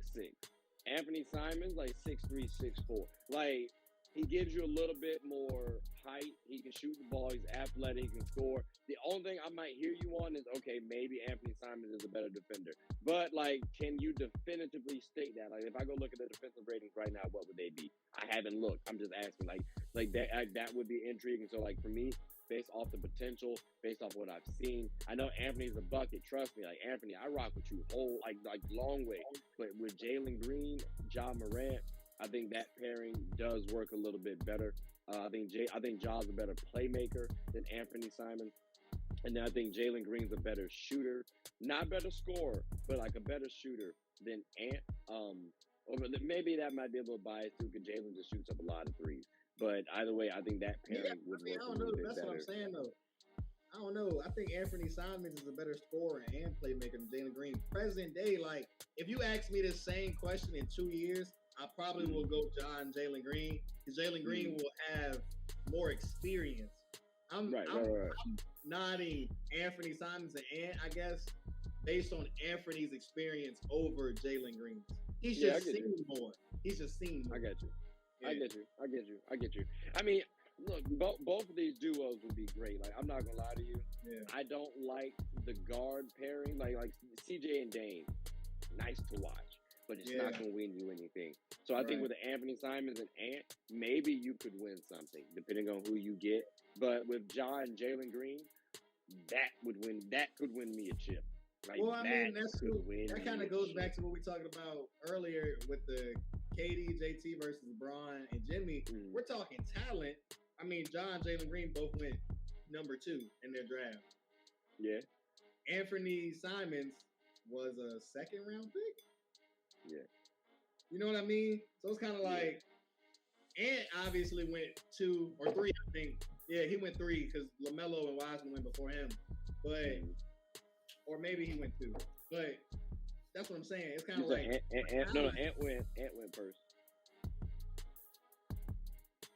Anthony Simons, like 6'3", 6'4". Like, he gives you a little bit more height. He can shoot the ball. He's athletic. He can score. The only thing I might hear you on is, okay, maybe Anthony Simons is a better defender. But, like, can you definitively state that? Like, if I go look at the defensive ratings right now, what would they be? I haven't looked. I'm just asking. Like that would be intriguing. So, like, for me, based off the potential, based off what I've seen, I know Anthony's a bucket. Trust me, like Anthony, I rock with you like long way. But with Jalen Green, Ja Morant, I think that pairing does work a little bit better. I think Ja's a better playmaker than Anthony Simons, and then I think Jalen Green's a better shooter, not better scorer, but like a better shooter than Ant. Or maybe that might be a little biased too, because Jalen just shoots up a lot of threes. But either way, I think that pairing would work a little bit better. That's what I'm saying, though. I don't know. I think Anthony Simons is a better scorer and playmaker than Jalen Green. Present day, like, if you ask me this same question in 2 years, I probably will go Ja and Jalen Green, because Jalen Green will have more experience. I'm nodding Anthony Simons and Ant, I guess, based on Anthony's experience over Jalen Green. He's just seen more. I got you. Yeah. I get you. I mean, look, both of these duos would be great. Like, I'm not gonna lie to you. Yeah. I don't like the guard pairing. Like CJ and Dame, nice to watch, but it's not gonna win you anything. So I think with Anthony Simons and Ant, maybe you could win something, depending on who you get. But with Ja and Jalen Green, that could win me a chip. Like, well, I mean, that kind of goes back to what we talked about earlier with the KD, JT versus LeBron and Jimmy. We're talking talent. I mean, Ja and Jalen Green both went number 2 in their draft. Yeah. Anthony Simons was a second round pick. Yeah. You know what I mean? So it's kind of like, Ant obviously went 2 or 3, I think. Yeah, he went 3 because LaMelo and Wiseman went before him. But or maybe he went 2. But that's what I'm saying. It's kind of like Ant went first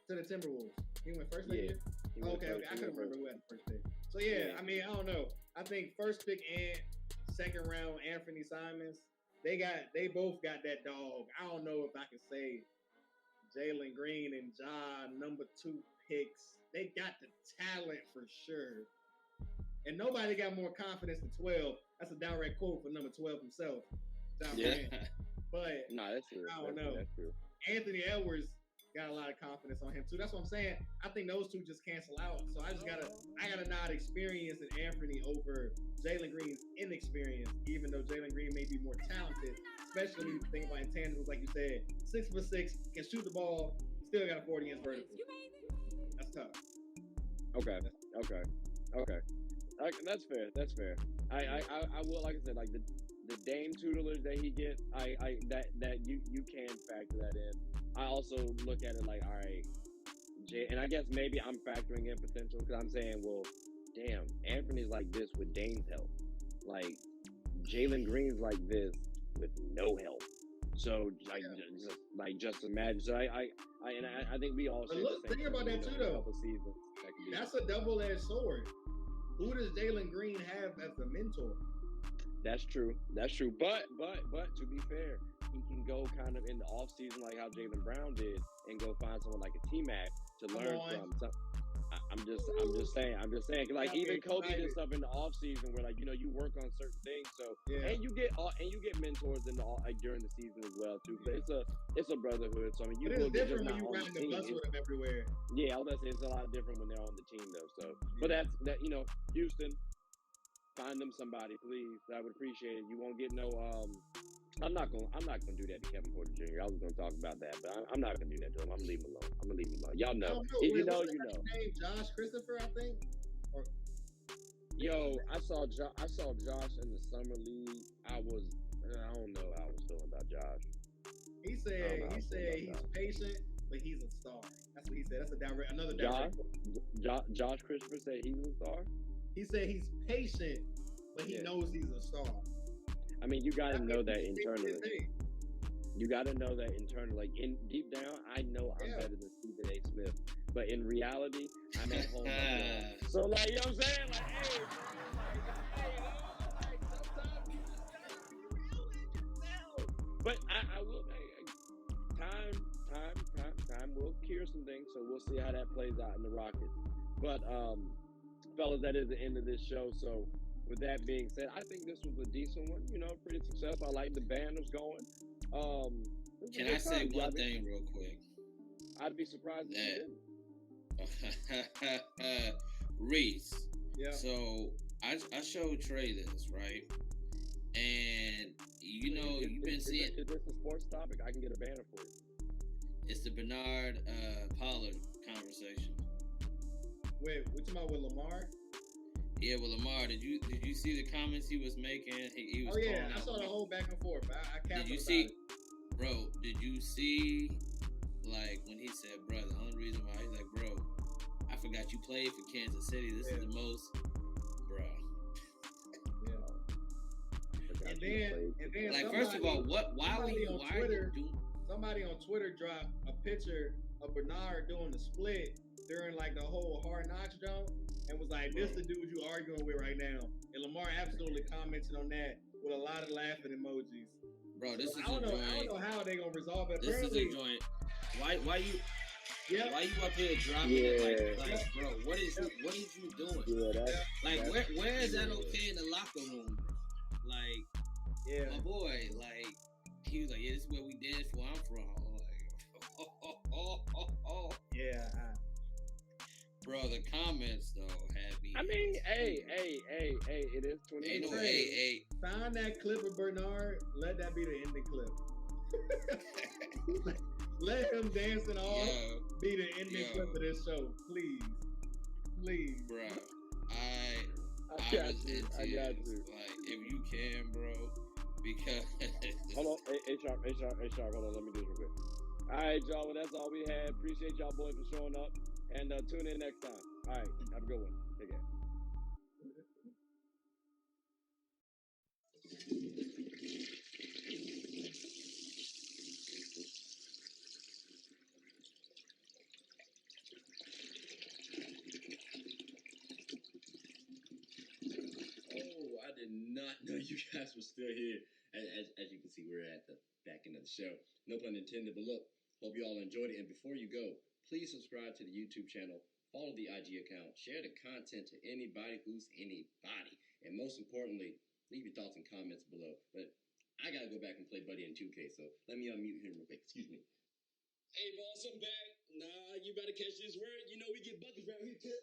to the Timberwolves. He went first that year? Okay. I couldn't remember who had the first pick. So I mean, I don't know. I think first pick and second round Anthony Simons, they both got that dog. I don't know if I can say Jalen Green and Ja number 2 picks. They got the talent for sure. And nobody got more confidence than 12. That's a direct quote for number 12 himself. But no, that's true. I don't know. That's true. Anthony Edwards got a lot of confidence on him too. That's what I'm saying. I think those two just cancel out. So I gotta nod experience in Anthony over Jalen Green's inexperience, even though Jalen Green may be more talented, especially when you think about intangibles, like you said. 6'6", can shoot the ball, still got a 40-inch vertical. That's tough. Okay. That's fair. I will, like I said, like the Dame tutelage that he gets, that you can factor that in. I also look at it like, all right, and I guess maybe I'm factoring in potential because I'm saying, well, damn, Anthony's like this with Dame's help. Like, Jalen Green's like this with no help. So, just imagine. So I think we all. But look, think about that too, though. Seasons, that's a double-edged sword. Who does Jalen Green have as a mentor? That's true. But to be fair, he can go kind of in the off season like how Jaylen Brown did and go find someone like a T-Mac to learn from. So, I'm just saying. Like even Kobe did stuff in the off season where like you work on certain things. So and you get mentors in the during the season as well too. But it's a brotherhood. So I mean, it's different when you ride the bus with them everywhere. Yeah, I was gonna say it's a lot different when they're on the team though. So, but that Houston. Find them somebody, please. I would appreciate it. You won't get no. I'm not gonna do that to Kevin Porter Jr. I was gonna talk about that, but I'm not gonna do that to him. I'm gonna leave him alone. Y'all know. If you know, you know. Name Josh Christopher, I think. Yo, I saw Josh in the summer league. I don't know how I was feeling about Josh. He said he's patient, but he's a star. That's what he said. That's another direct. Josh Christopher said he's a star. He said he's patient, but he knows he's a star. I mean, you got to know that internally. You got to know that internally. Like, deep down, I know I'm better than Stephen A. Smith. But in reality, I'm at home. So, like, you know what I'm saying? Like, hey, sometimes you just got to be real with yourself. But I will time will cure some things. So we'll see how that plays out in the Rockets. But, fellas, that is the end of this show. So, with that being said, I think this was a decent one. Pretty successful. I like the band was going. Can I say one thing real quick? I'd be surprised if you didn't. Reese. Yeah. So I showed Trey this, right? And you've been seeing. Is this a sports topic? I can get a banner for you. It's the Bernard Pollard conversation. Wait, we're talking about with Lamar? Yeah, with Lamar. Did you see the comments he was making? He was I saw the whole back and forth. I did you see, bro? Did you see, like, when he said, bro, the only reason why he's like, bro, I forgot you played for Kansas City. This is the most, bro. Yeah. And then like, first of all, why are you doing? Somebody on Twitter dropped a picture of Bernard doing the split during like the whole Hard Knocks jump and was like, this the dude you arguing with right now. And Lamar absolutely commented on that with a lot of laughing emojis. Bro, this is I don't know how they gonna resolve it. This is a joint. Why you up here dropping it like bro, what is you doing? Where is that okay in the locker room? Like, my boy, like, he was like, yeah, this is where we dance where I'm from. I'm like, yeah. Bro, the comments though had me. I mean, hey, it is 20. Ain't no hey. Find that clip of Bernard. Let that be the ending clip. Let him dancing off be the ending clip of this show, please, bro. I was in tears. I got you. Like, if you can, bro, because hold on, hey sharp, hold on, let me do this real quick. All right, y'all. Well, that's all we had. Appreciate y'all boys for showing up. And tune in next time. All right. Have a good one. Take care. did not know you guys were still here. As you can see, we're at the back end of the show. No pun intended, but look, hope you all enjoyed it. And before you go, please subscribe to the YouTube channel, follow the IG account, share the content to anybody who's anybody. And most importantly, leave your thoughts and comments below. But I gotta go back and play Buddy in 2K, so let me unmute him real quick. Excuse me. Hey, boss, I'm back. Nah, you better catch this word. You know we get buckets around here, too.